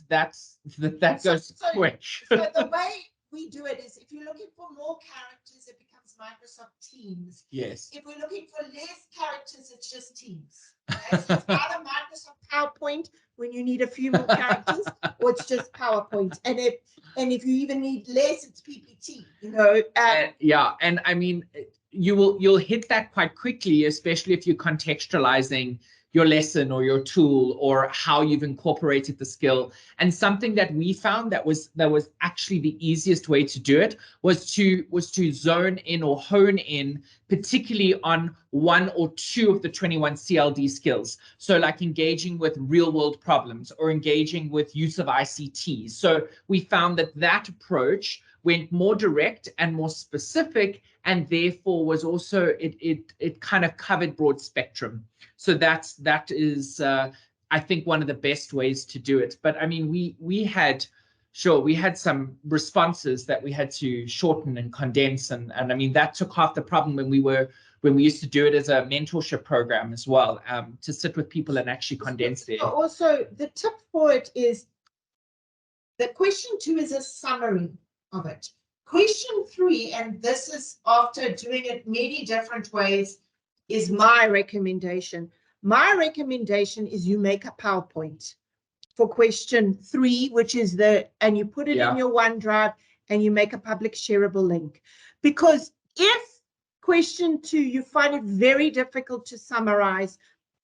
goes quick. So the way we do it is if you're looking for more characters, it becomes Microsoft Teams. Yes. If we're looking for less characters, it's just Teams. Okay? So it's either Microsoft PowerPoint when you need a few more characters, or it's just PowerPoint. And if you even need less, it's PPT. You know. Yeah, and I mean, you'll hit that quite quickly, especially if you're contextualizing your lesson or your tool or how you've incorporated the skill. And something that we found that was actually the easiest way to do it was to zone in or hone in particularly on one or two of the 21 CLD skills. So like engaging with real world problems or engaging with use of ICT. So we found that that approach went more direct and more specific, and therefore was also, it kind of covered broad spectrum. So that is I think one of the best ways to do it. But I mean, we had some responses that we had to shorten and condense, and I mean that took half the problem when we used to do it as a mentorship program as well, to sit with people and actually condense their. Also, the tip for it is the question 2 is a summary of it. Question 3, and this is after doing it many different ways, is my recommendation. My recommendation is you make a PowerPoint for question 3, which is and you put it in your OneDrive and you make a public shareable link. Because if question 2, you find it very difficult to summarize,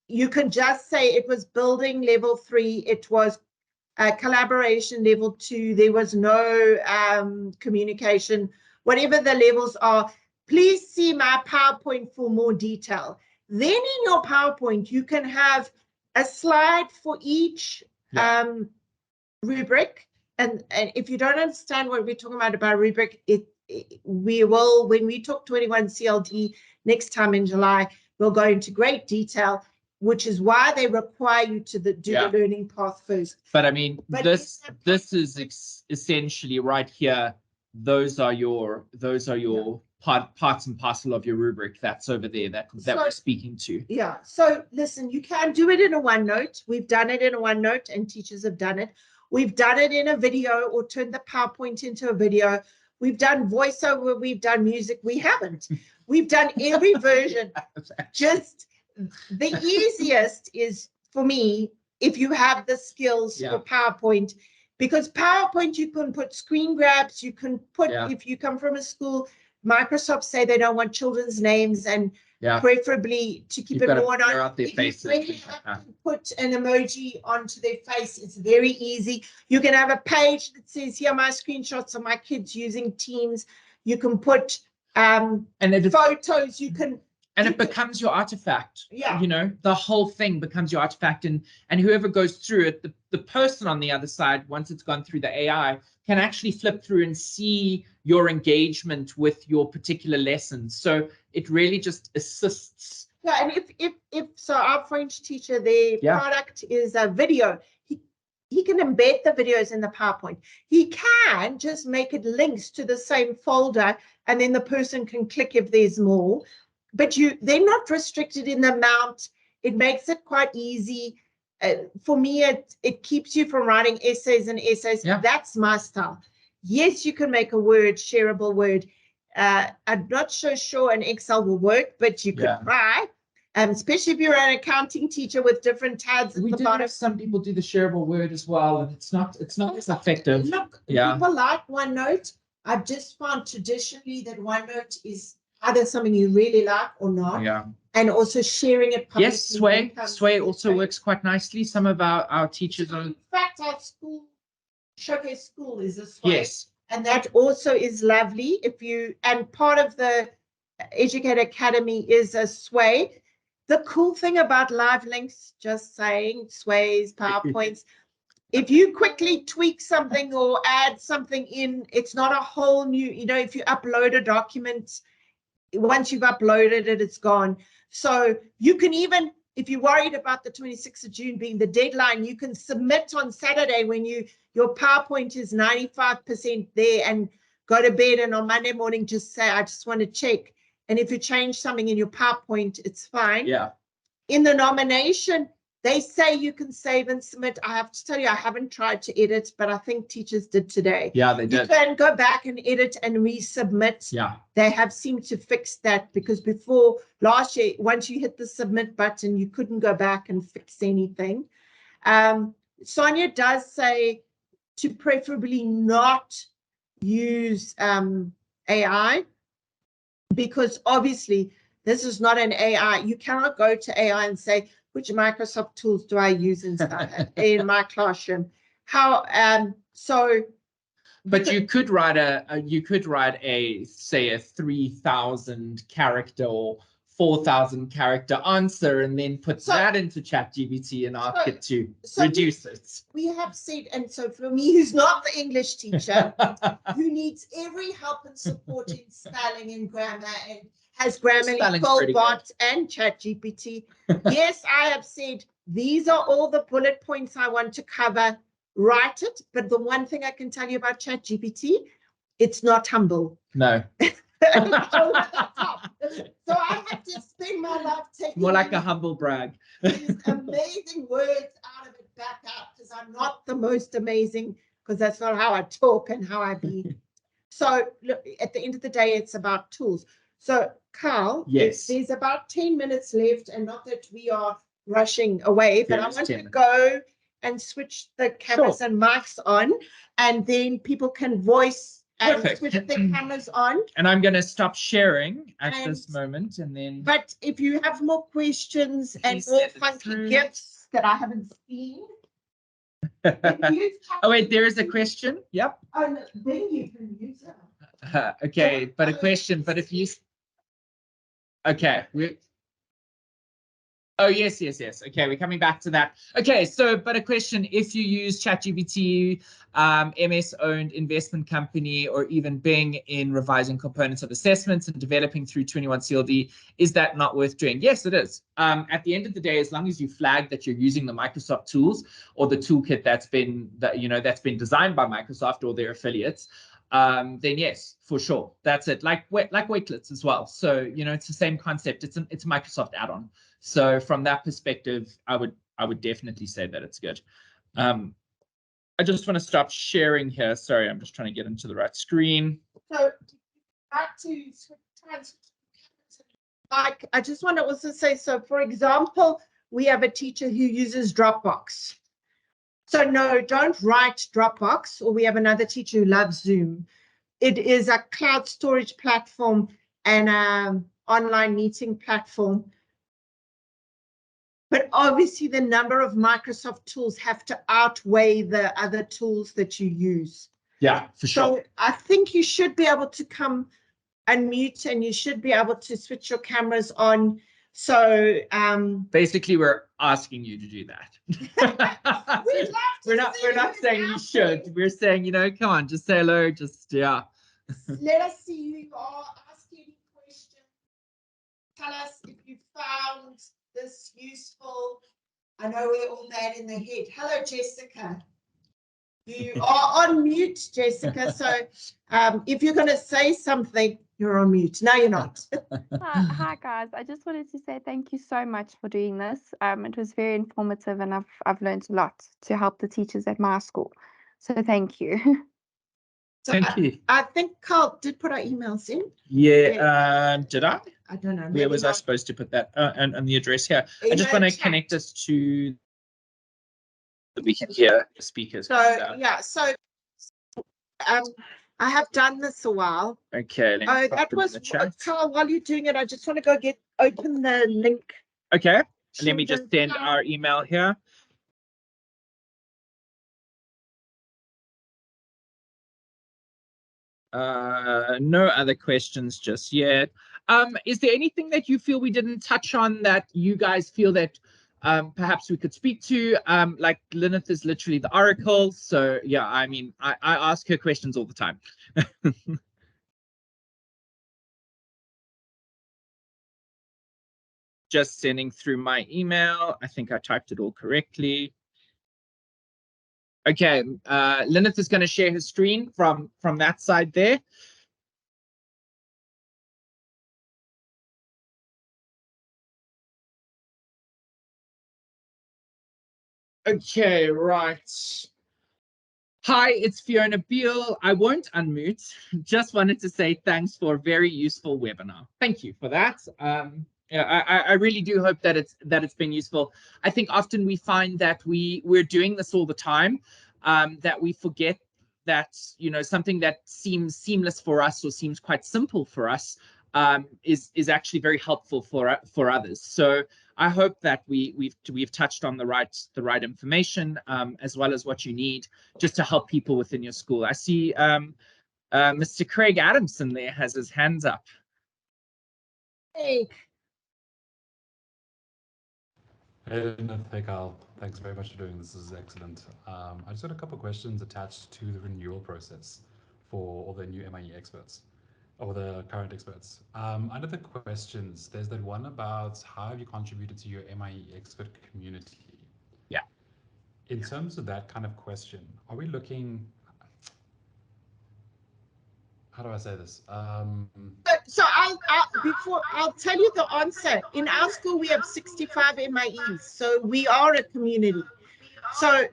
you can just say it was building level 3, it was collaboration level 2, there was no communication, whatever the levels are. Please see my PowerPoint for more detail. Then in your PowerPoint, you can have a slide for each rubric. And if you don't understand what we're talking about rubric, we will, when we talk 21 CLD next time in July, we'll go into great detail, which is why they require you to do the learning path first. But I mean, this is essentially right here. Those are your parts and parcel of your rubric. That's over there that we're speaking to. Yeah. So listen, you can do it in a OneNote. We've done it in a OneNote, and teachers have done it. We've done it in a video, or turned the PowerPoint into a video. We've done voiceover. We've done music. We haven't. We've done every version. Just the easiest is, for me, if you have the skills for PowerPoint, because PowerPoint, you can put screen grabs, you can put, if you come from a school, Microsoft say they don't want children's names, and preferably to keep it more on. Their faces. When you have to put an emoji onto their face, it's very easy. You can have a page that says, here are my screenshots of my kids using Teams. You can put photos, you can. And it becomes your artifact. You know, the whole thing becomes your artifact, and whoever goes through it, the person on the other side, once it's gone through the AI, can actually flip through and see your engagement with your particular lessons. So it really just assists. Yeah, and if so, our French teacher, their product is a video. He can embed the videos in the PowerPoint. He can just make it links to the same folder, and then the person can click if there's more. But they're not restricted in the amount. It makes it quite easy. For me, it keeps you from writing essays and essays. That's my style. Yes, you can make a shareable Word. I'm not so sure an Excel will work, but you could try. Especially if you're an accounting teacher with different tabs at the bottom. Have some people do the shareable Word as well, and it's not as effective. Look, people like OneNote. I've just found traditionally that OneNote is either something you really like or not, and also sharing it publicly. Yes, Sway also works quite nicely. Some of our teachers are. In fact, our school, Showcase School, is a Sway, and that also is lovely. And part of the Educator Academy is a Sway. The cool thing about live links, just saying, Sways, PowerPoints, if you quickly tweak something or add something in, it's not a whole new, if you upload a document, once you've uploaded it, it's gone. So you can even, if you're worried about the 26th of June being the deadline, you can submit on Saturday when your PowerPoint is 95% there, and go to bed, and on Monday morning just say, I just want to check. And if you change something in your PowerPoint, it's fine. In the nomination, they say you can save and submit. I have to tell you, I haven't tried to edit, but I think teachers did today. They did. You can go back and edit and resubmit. They have seemed to fix that, because before, last year, once you hit the submit button, you couldn't go back and fix anything. Sonia does say to preferably not use AI, because obviously this is not an AI. You cannot go to AI and say, which Microsoft tools do I use in my classroom? But you could write say a 3,000 character or 4,000 character answer and then put that into ChatGPT and ask it to reduce it. We have said, and so for me, who's not the English teacher, who needs every help and support in spelling and grammar and has Grammarly, Quillbot, and ChatGPT. Yes, I have said, these are all the bullet points I want to cover. Write it. But the one thing I can tell you about ChatGPT, it's not humble. No. So I have to spend my life taking more like a humble brag. these amazing words out of it back out, because I'm not the most amazing, because that's not how I talk and how I be. So look, at the end of the day, it's about tools. So Kyle, yes, there's about 10 minutes left, and not that we are rushing away, but I want to minutes. go and switch the cameras and mics on, and then people can voice and switch the cameras on. And I'm going to stop sharing at this moment, and then. But if you have more questions and more funky gifts that I haven't seen. Oh wait, there is a question. Yep. Oh, no, then you can use it. Okay, but a question. But if you. Okay. Oh, yes. Okay, we're coming back to that. Okay, so, but a question, if you use ChatGPT, MS-owned investment company, or even Bing in revising components of assessments and developing through 21 CLD, is that not worth doing? Yes, it is. At the end of the day, as long as you flag that you're using the Microsoft tools or the toolkit that's been designed by Microsoft or their affiliates, then yes, for sure, that's it. Like Wakelets as well. So it's the same concept. It's a Microsoft add-on. So from that perspective, I would definitely say that it's good. I just want to stop sharing here. Sorry, I'm just trying to get into the right screen. So back to like, I just want to also say, so for example, we have a teacher who uses Dropbox. So no, don't write Dropbox. Or we have another teacher who loves Zoom. It is a cloud storage platform and an online meeting platform. But obviously the number of Microsoft tools have to outweigh the other tools that you use. Yeah, for sure. So I think you should be able to come unmute, and you should be able to switch your cameras on. So basically we're asking you to do that. We're not saying you should. We're saying, come on, just say hello, Let us see who you are. Ask any questions. Tell us if you found this useful. I know we're all mad in the head. Hello, Jessica. You are on mute, Jessica. So if you're going to say something, you're on mute. No, you're not. Hi, guys. I just wanted to say thank you so much for doing this. It was very informative, and I've learned a lot to help the teachers at my school. So thank you. So thank you. I think Carl did put our emails in. Yeah, did I? I don't know. Where was I supposed to put that? And the address here. I just want to connect us to that we can hear the speakers. So yeah, so I have done this a while. Okay. That was Carl. While you're doing it, I just want to go open the link. Okay. Let me just send our email here. No other questions just yet. Is there anything that you feel we didn't touch on that you guys feel that perhaps we could speak to? Like Lyneth is literally the oracle. So yeah, I mean, I ask her questions all the time. Just sending through my email. I think I typed it all correctly. Okay, Lyneth is going to share her screen from that side there. Okay, right. Hi, it's Fiona Beale. I won't unmute. Just wanted to say thanks for a very useful webinar. Thank you for that. I really do hope that it's been useful. I think often we find that we're doing this all the time, that we forget that something that seems seamless for us or seems quite simple for us is actually very helpful for others. So I hope that we've touched on the right information, as well as what you need just to help people within your school. I see Mr. Craig Adamson there has his hands up. Hey, Hey, Lyneth, hey, Kyle. Thanks very much for doing this. This is excellent. I just got a couple of questions attached to the renewal process for all the new MIE experts or the current experts. Under the questions, there's that one about how have you contributed to your MIE expert community? Yeah. In terms of that kind of question, are we looking, how do I say this? So I'll tell you the answer. In our school, we have 65 MIEs, so we are a community. So,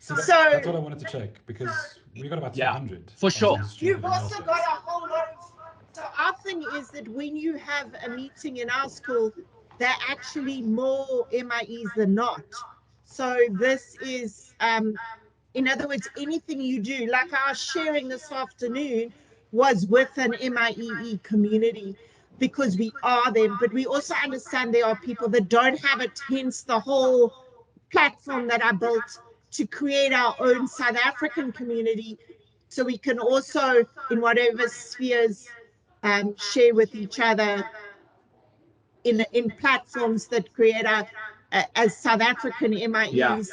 So so that's what I wanted to check because we got about Yeah, 200 for of sure. these student you've renewal also got space. a whole lot of. So our thing is that when you have a meeting in our school, there are actually more MIEs than not. So this is, in other words, anything you do, like our sharing this afternoon was with an MIEE community because we are them, but we also understand there are people that don't have it, hence the whole platform that I built to create our own South African community so we can also, in whatever spheres, share with each other in platforms that create as South African Yeah. MIEs,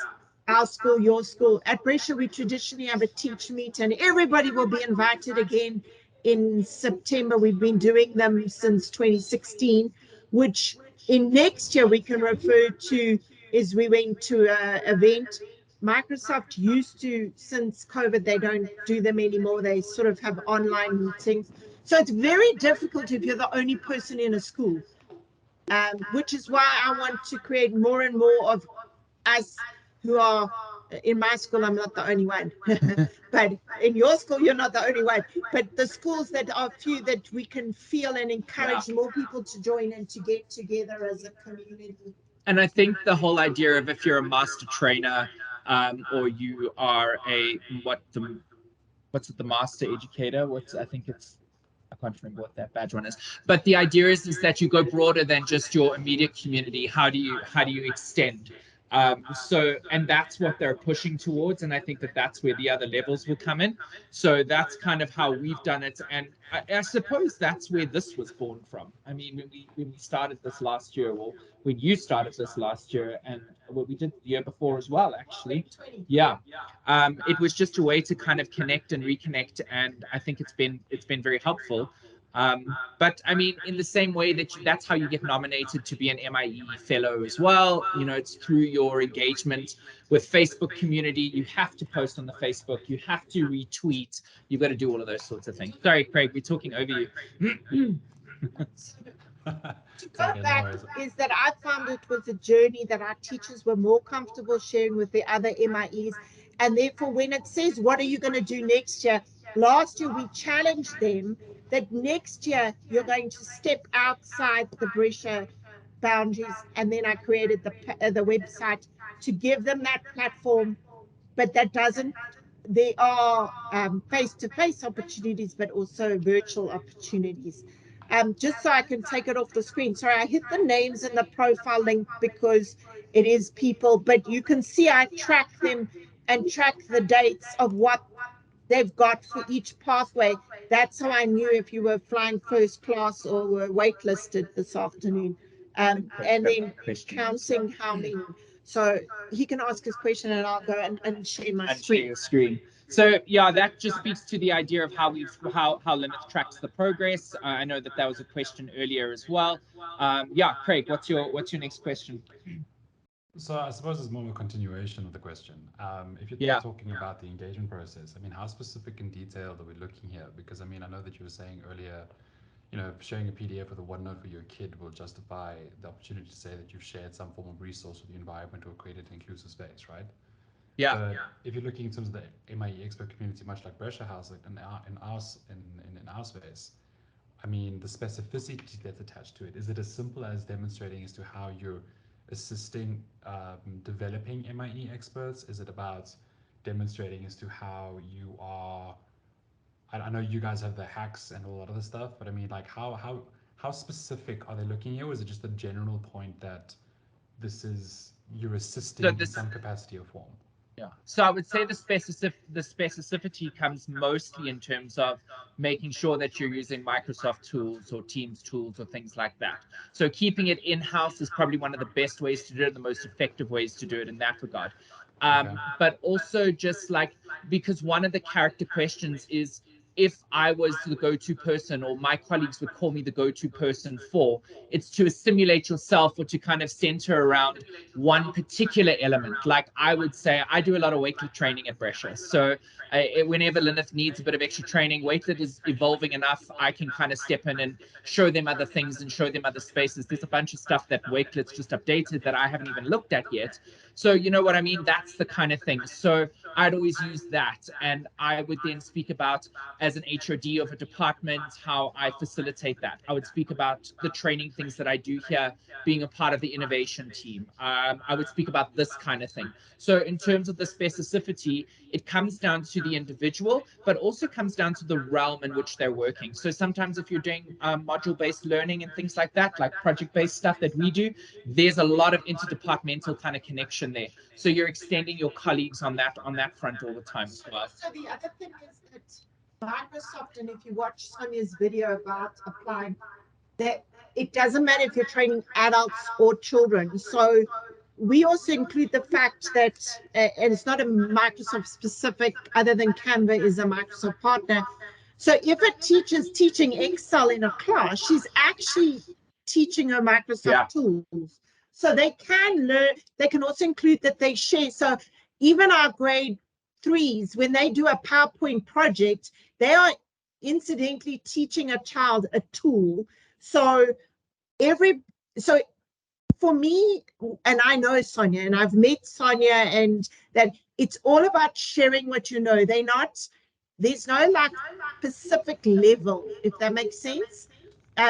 our school, your school. At Brescia, we traditionally have a teach meet, and everybody will be invited again in September. We've been doing them since 2016, which in next year we can refer to is we went to an event. Microsoft used to, since COVID, they don't do them anymore. They sort of have online meetings. So it's very difficult if you're the only person in a school, which is why I want to create more and more of us who are in my school. I'm not the only one, but in your school, you're not the only one. But the schools that are few that we can feel and encourage more people to join and to get together as a community. And I think the whole idea of if you're a master trainer, or you are what's it, the master educator? What's I think it's I can't remember what that badge one is. But the idea is that you go broader than just your immediate community. How do you extend? And that's what they're pushing towards, and I think that that's where the other levels will come in. So that's kind of how we've done it, and I suppose that's where this was born from. I mean, when we started this last year, well, when you started this last year, and what we did the year before as well, actually, yeah, it was just a way to kind of connect and reconnect, and I think it's been very helpful. But I mean, in the same way that's how you get nominated to be an MIE fellow as well. It's through your engagement with Facebook community. You have to post on the Facebook. You have to retweet. You've got to do all of those sorts of things. Sorry, Craig, we're talking over you. To It's go okay, no back worries. is that I found it was a journey that our teachers were more comfortable sharing with the other MIEs. And therefore, when it says, what are you going to do next year? Last year, we challenged them that next year you're going to step outside the Brescia boundaries. And then I created the website to give them that platform, but that doesn't, there are face-to-face opportunities, but also virtual opportunities. Just so I can take it off the screen. Sorry, I hit the names in the profile link because it is people, but you can see I track them and track the dates of what they've got for each pathway. That's how I knew if you were flying first class or were waitlisted this afternoon. And then counting how many. So he can ask his question and I'll go and share my And share screen. your screen. So yeah, that just speaks to the idea of how Lyneth tracks the progress. I know that was a question earlier as well. Yeah, Craig, what's your next question? So I suppose it's more of a continuation of the question. If you're Yeah. talking about the engagement process, I mean, how specific and detailed are we looking here? Because I mean, I know that you were saying earlier, sharing a PDF with a OneNote for your kid will justify the opportunity to say that you've shared some form of resource with the environment or created an inclusive space, right? Yeah. But if you're looking in terms of the MIE expert community, much like Brescia House, like in our space, I mean, the specificity that's attached to it, is it as simple as demonstrating as to how you're assisting developing MIE experts? Is it about demonstrating as to how you are? I know you guys have the hacks and a lot of the stuff, but I mean, like, how specific are they looking here? Or is it just the general point that this is you're So assisting in this some capacity or form? Yeah. So I would say the specificity comes mostly in terms of making sure that you're using Microsoft tools or Teams tools or things like that. So keeping it in-house is probably one of the best ways to do it, the most effective ways to do it in that regard. But also just like, because one of the character questions is, if I was the go-to person, or my colleagues would call me the go-to person for, it's to assimilate yourself or to kind of center around one particular element. Like I would say, I do a lot of weightlift training at Brescia. So whenever Lyneth needs a bit of extra training, weightlift is evolving enough, I can kind of step in and show them other things and show them other spaces. There's a bunch of stuff that weightlift's just updated that I haven't even looked at yet. So you know what I mean? That's the kind of thing. So I'd always use that. And I would then speak about, as an HOD of a department, how I facilitate that. I would speak about the training things that I do here, being a part of the innovation team. I would speak about this kind of thing. So in terms of the specificity, it comes down to the individual, but also comes down to the realm in which they're working. So sometimes if you're doing module-based learning and things like that, like project-based stuff that we do, there's a lot of interdepartmental kind of connection there. So you're extending your colleagues on that front all the time as well. So the other thing is that Microsoft, and if you watch Sonia's video about applying, that it doesn't matter if you're training adults or children. So we also include the fact that, and it's not a Microsoft specific, other than Canva is a Microsoft partner. So if a teacher's teaching Excel in a class, she's actually teaching her Microsoft tools. So they can learn, they can also include that they share. So even our grade 3s, when they do a PowerPoint project, they are incidentally teaching a child a tool. So for me, and I know Sonia, and I've met Sonia, and that it's all about sharing what you know. There's no like specific level, if that makes sense.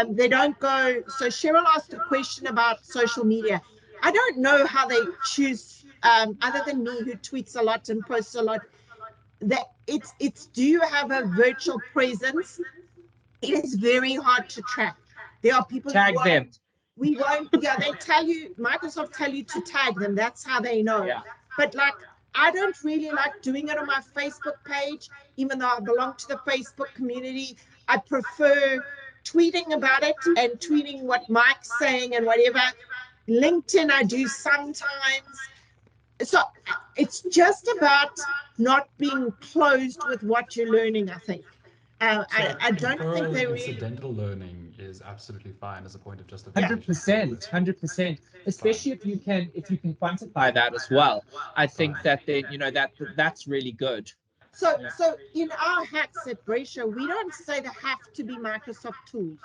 They don't go. So Cheryl asked a question about social media. I don't know how they choose, other than me, who tweets a lot and posts a lot. That it's do you have a virtual presence? It is very hard to track. There are people tag them. We won't, yeah, they tell you, Microsoft tell you to tag them. That's how they know. Yeah. But like, I don't really like doing it on my Facebook page, even though I belong to the Facebook community. I prefer tweeting about it and tweeting what Mike's saying and whatever. LinkedIn, I do sometimes. So it's just about not being closed with what you're learning, I think. I don't think they really. Incidental learning is absolutely fine as a point of justification. 100%, especially if you can quantify that as well. I think that that's really good. So in our hacks at Brescia, we don't say they have to be Microsoft tools,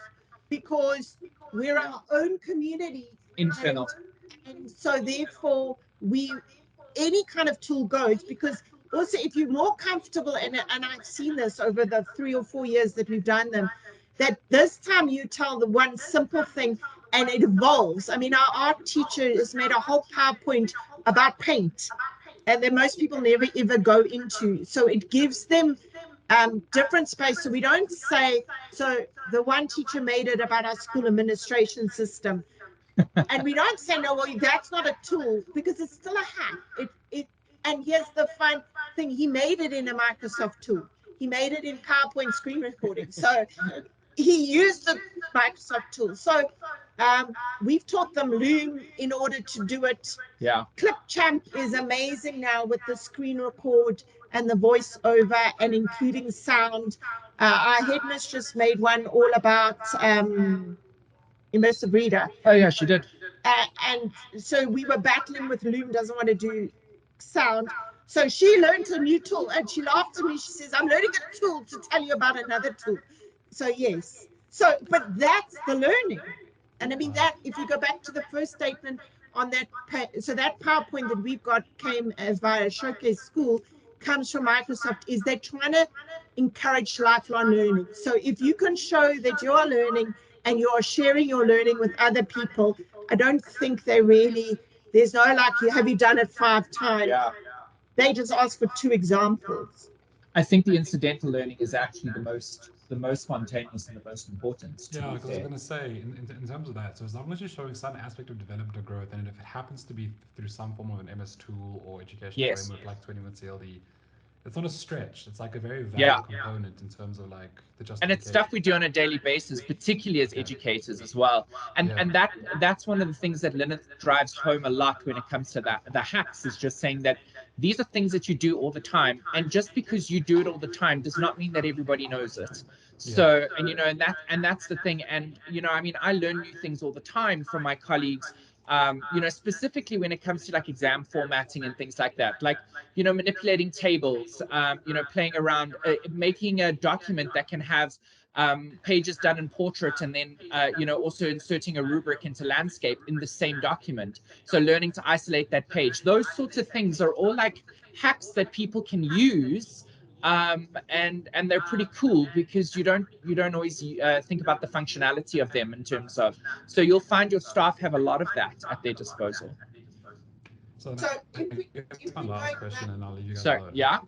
because we're our own community. Internal. And so therefore any kind of tool goes, because also if you're more comfortable, and I've seen this over the 3 or 4 years that we've done them, that this time you tell the one simple thing and it evolves. I mean, our art teacher has made a whole PowerPoint about paint, and that most people never ever go into. So it gives them different space. So we don't say, so the one teacher made it about our school administration system. And we don't say, no, well, that's not a tool, because it's still a hack. And here's the fun thing. He made it in a Microsoft tool. He made it in PowerPoint screen recording. So he used the Microsoft tool. So we've taught them Loom in order to do it. Yeah. Clipchamp is amazing now with the screen record and the voiceover and including sound. Our headmistress made one all about immersive reader. Oh yeah, she did. And so we were battling with Loom, doesn't want to do sound. So she learned a new tool, and she laughed at me. She says, I'm learning a tool to tell you about another tool. So yes. So, but that's the learning. And I mean that, if you go back to the first statement on that, so that PowerPoint that we've got came as via Showcase School, comes from Microsoft, is they're trying to encourage lifelong learning. So if you can show that you are learning and you are sharing your learning with other people, I don't think they really, there's no like, have you done it 5 times? Yeah. They just ask for 2 examples. I think the incidental learning is actually the most the most spontaneous and the most important. Yeah, because I was going to say, in terms of that, so as long as you're showing some aspect of development or growth, and if it happens to be through some form of an MS tool or educational Yes. framework like 20-minute CLD, it's not a stretch. It's like a very valid Yeah. component in terms of like the And justification. it's stuff we do on a daily basis, particularly as educators as well. And that's one of the things that Lyneth drives home a lot when it comes to that. The hacks is just saying that these are things that you do all the time, and just because you do it all the time does not mean that everybody knows it. So, and you know, and that's the thing. And you know, I mean, I learn new things all the time from my colleagues. You know, specifically when it comes to like exam formatting and things like that, like, you know, manipulating tables, you know, playing around, making a document that can have pages done in portrait, and then, you know, also inserting a rubric into landscape in the same document. So learning to isolate that page, those sorts of things are all like hacks that people can use. And they're pretty cool because you don't always think about the functionality of them in terms of, so you'll find your staff have a lot of that at their disposal. So So I guess my last question, and I'll leave you guys So alone. yeah,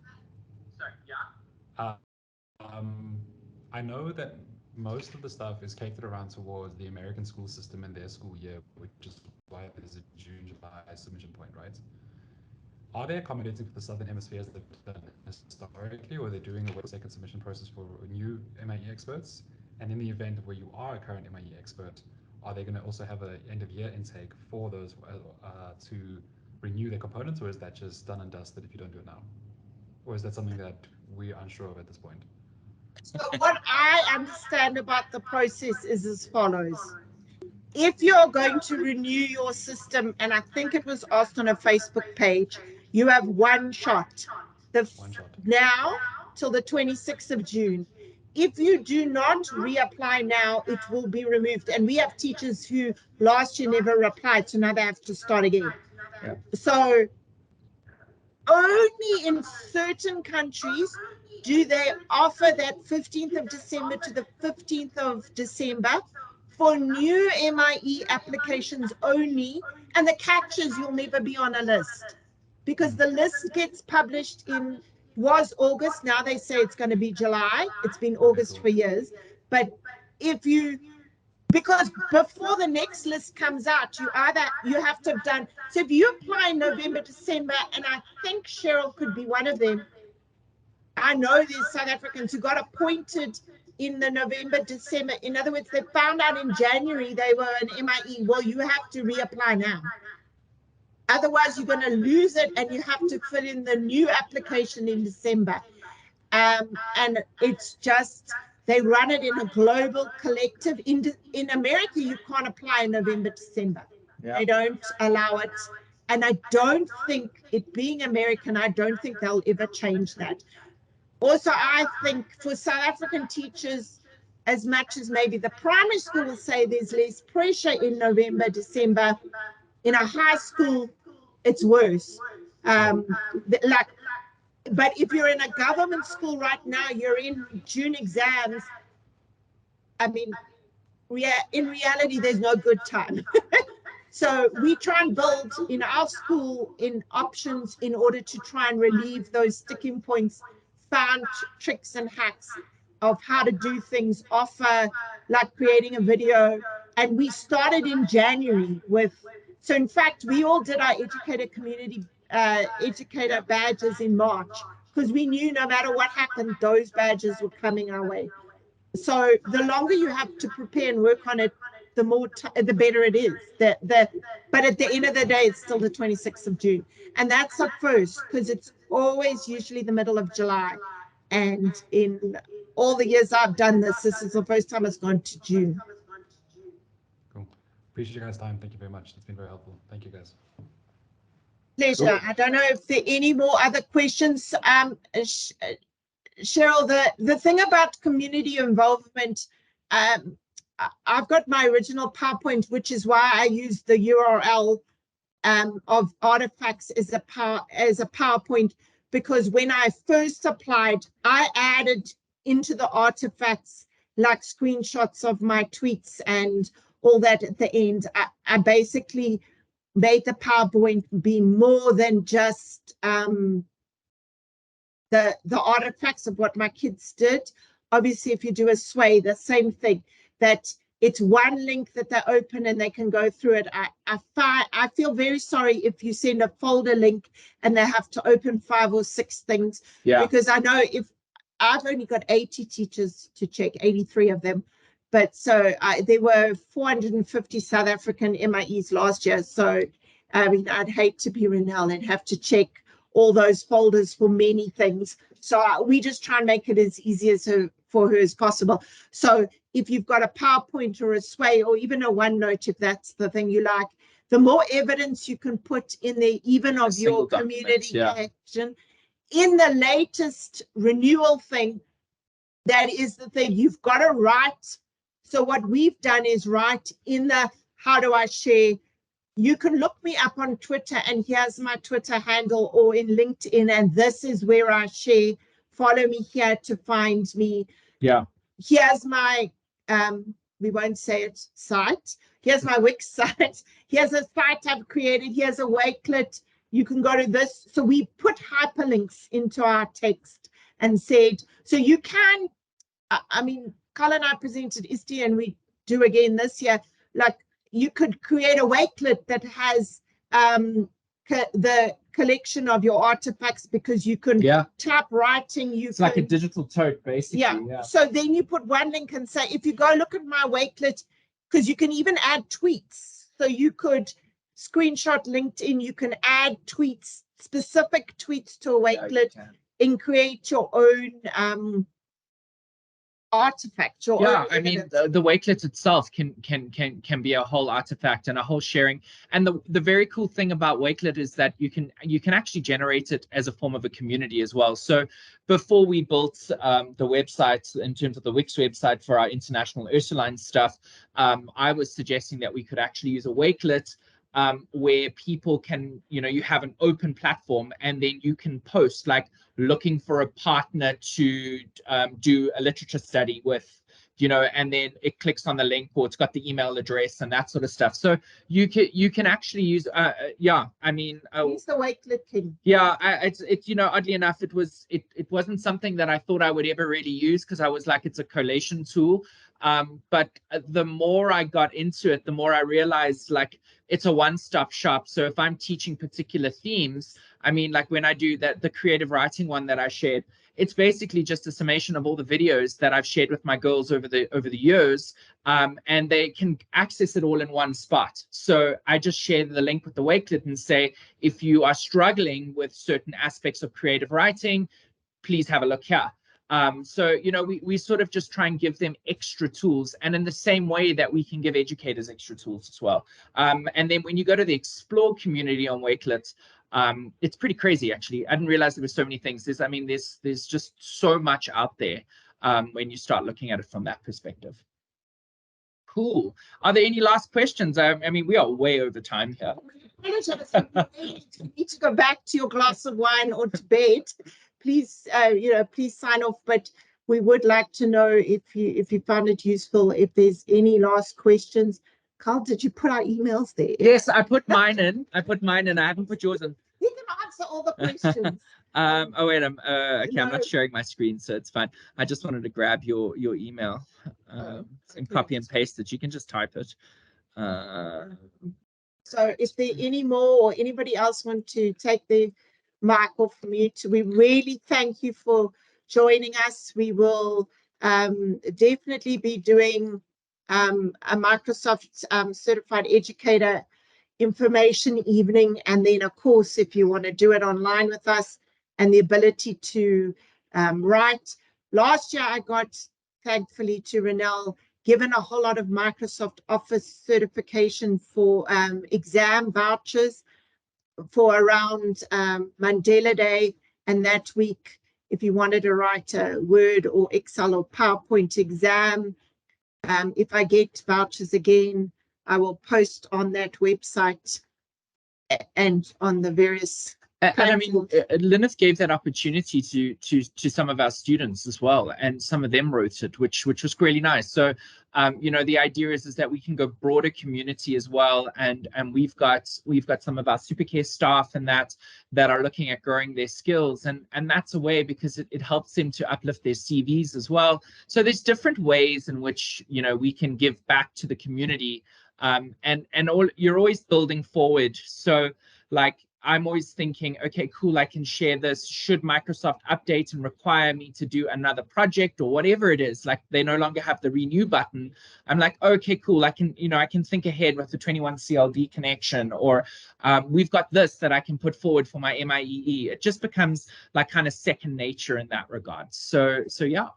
I know that most of the stuff is catered around towards the American school system and their school year, which is why there's a June, July submission point, right? Are they accommodating for the Southern Hemisphere as they've done historically, or are they doing a second submission process for new MIE experts? And in the event where you are a current MIE expert, are they going to also have an end of year intake for those to renew their components, or is that just done and dusted if you don't do it now? Or is that something that we're unsure of at this point? So what I understand about the process is as follows. If you're going to renew your system, and I think it was asked on a Facebook page, you have one shot. One shot. Now till the 26th of June. If you do not reapply now, it will be removed. And we have teachers who last year never replied, so now they have to start again. Yeah. So only in certain countries do they offer that 15th of December to the 15th of December for new MIE applications only. And the catch is you'll never be on a list, because the list gets published in, was August, now they say it's going to be July. It's been August for years. But if you, because before the next list comes out, you have to have done, so if you apply in November, December, and I think Cheryl could be one of them. I know there's South Africans who got appointed in the November, December. In other words, they found out in January they were an MIE. Well, you have to reapply now. Otherwise, you're going to lose it, and you have to fill in the new application in December. And it's just, they run it in a global collective. In America, you can't apply in November, December. Yeah. They don't allow it. And I don't think, it being American, I don't think they'll ever change that. Also, I think for South African teachers, as much as maybe the primary school will say there's less pressure in November, December, in a high school, it's worse. But if you're in a government school right now, you're in June exams. I mean, in reality, there's no good time. So we try and build in our school in options in order to try and relieve those sticking points, found tricks and hacks of how to do things, offer like creating a video. And we started in January with, so in fact, we all did our educator badges in March, because we knew no matter what happened, those badges were coming our way. So the longer you have to prepare and work on it, the more the better it is. But at the end of the day, it's still the 26th of June. And that's the first, because it's always usually the middle of July. And in all the years I've done this, this is the first time it's gone to June. Cool. Appreciate you guys' time. Thank you very much. It's been very helpful. Thank you, guys. Pleasure. I don't know if there are any more other questions. Cheryl, the thing about community involvement, I've got my original PowerPoint, which is why I use the URL of artifacts as a PowerPoint, because when I first applied, I added into the artifacts like screenshots of my tweets and all that at the end. I basically made the PowerPoint be more than just the artifacts of what my kids did. obviously if you do a sway, the same thing, that it's one link that they open and they can go through it. I feel very sorry if you send a folder link and they have to open 5 or 6 things, because I know if I've only got 80 teachers to check, 83 of them. But so there were 450 South African MIEs last year. So, I mean, I'd hate to be Renelle and have to check all those folders for many things. So we just try and make it as easy as for her as possible. So if you've got a PowerPoint or a sway or even a OneNote, if that's the thing you like, the more evidence you can put in there, even of your community action. In the latest renewal thing, that is the thing, you've got to write. So what we've done is write in the how do I share. You can look me up on Twitter, and here's my Twitter handle, or in LinkedIn, and this is where I share. Follow me here to find me. Here's my we won't say it, site. Here's my Wix site. Here's a site I've created. Here's a Wakelet. You can go to this. So we put hyperlinks into our text and said, so you can, I mean, Kyle and I presented ISTE, and we do again this year, like you could create a Wakelet that has the collection of your artifacts, because you can type writing. It's like a digital tote, basically. So then you put one link and say, if you go look at my Wakelet, because you can even add tweets. So you could screenshot LinkedIn, you can add tweets, specific tweets to a Wakelet, and create your own artifact. I mean, the Wakelet itself can be a whole artifact and a whole sharing. And the very cool thing about Wakelet is that you can actually generate it as a form of a community as well. So before we built the website, in terms of the Wix website for our international Ursuline stuff, I was suggesting that we could actually use a Wakelet where people can, you have an open platform, and then you can post, like, looking for a partner to do a literature study with, and then it clicks on the link, or it's got the email address and that sort of stuff. So you can actually use I mean, use the Wakelet king. It's oddly enough, it wasn't something that I thought I would ever really use, because I was like, it's a collation tool. But the more I got into it, the more I realized, like, it's a one-stop shop. So if I'm teaching particular themes, I mean, like when I do the creative writing one that I shared, it's basically just a summation of all the videos that I've shared with my girls over the years, and they can access it all in one spot. So I just share the link with the Wakelet and say, if you are struggling with certain aspects of creative writing, please have a look here. So, we sort of just try and give them extra tools, and in the same way that we can give educators extra tools as well. And then when you go to the Explore community on Wakelet, it's pretty crazy, actually. I didn't realize there were so many things. There's just so much out there when you start looking at it from that perspective. Cool. Are there any last questions? I mean, we are way over time here. You need to go back to your glass of wine or to bed. Please, please sign off. But we would like to know if you found it useful. If there's any last questions, Kyle, did you put our emails there? Yes, I put mine in. I haven't put yours in. You can answer all the questions. Oh wait, okay. I'm not sharing my screen, so it's fine. I just wanted to grab your email and copy and paste it. You can just type it. So if there are any more, or anybody else want to take the mic off mute, we really thank you for joining us. We will definitely be doing a Microsoft Certified Educator information evening, and then of course, if you want to do it online with us, and the ability to write. Last year I got, thankfully to Renelle, given a whole lot of Microsoft Office certification for exam vouchers for around Mandela Day, and that week, if you wanted to write a Word or Excel or PowerPoint exam, if I get vouchers again, I will post on that website and on the various And I mean, Lyneth gave that opportunity to some of our students as well, and some of them wrote it, which was really nice. So, you know, the idea is that we can go broader community as well, and we've got some of our Supercare staff and that are looking at growing their skills, and that's a way because it helps them to uplift their CVs as well. So there's different ways in which, you know, we can give back to the community, and you're always building forward. So like, I'm always thinking, okay, cool, I can share this. Should Microsoft update and require me to do another project or whatever it is, like they no longer have the renew button, I'm like, okay, cool, I can, you know, I can think ahead with the 21 CLD connection, or we've got this that I can put forward for my MIEE. It just becomes like kind of second nature in that regard. So yeah.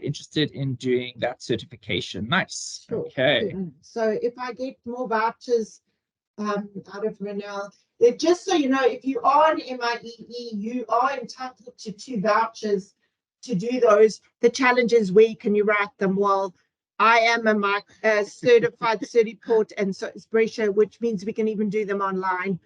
Interested in doing that certification. Nice. Sure. Okay. So if I get more vouchers out of Renelle, just so you know, if you are an MIEE, you are entitled to 2 vouchers to do those. The challenge is, where can you write them? Well, I am a certified Certiport, and so is Brescia, which means we can even do them online,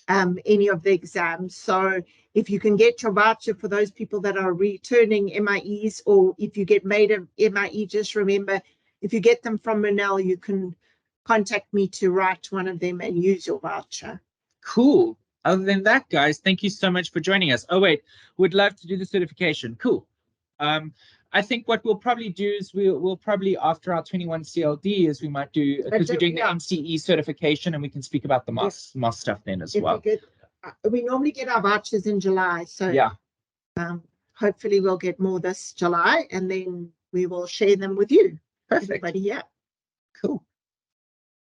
any of the exams. So if you can get your voucher for those people that are returning MIEs, or if you get made of MIE, just remember, if you get them from Renelle, you can contact me to write one of them and use your voucher. Cool. Other than that, guys, thank you so much for joining us. Oh, wait, would love to do the certification. Cool. I think what we'll probably do is we'll probably, after our 21 CLD, is we might do, because we're doing the MCE certification, and we can speak about the MOS stuff then as well. We normally get our vouchers in July, so yeah. Hopefully we'll get more this July, and then we will share them with you. Perfect. Everybody, yeah. Cool.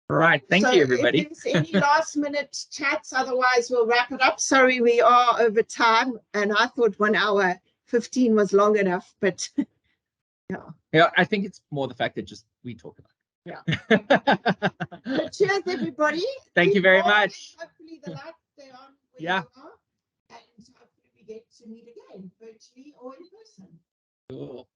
All right. Thank you, everybody. If there's any last minute chats, otherwise we'll wrap it up. Sorry, we are over time, and I thought 1 hour 15 was long enough, but yeah, I think it's more the fact that just we talk about it. Yeah. But cheers, everybody. Thank you very much. Hopefully the lights stay on where yeah. you are, and hopefully we get to meet again, virtually or in person. Cool.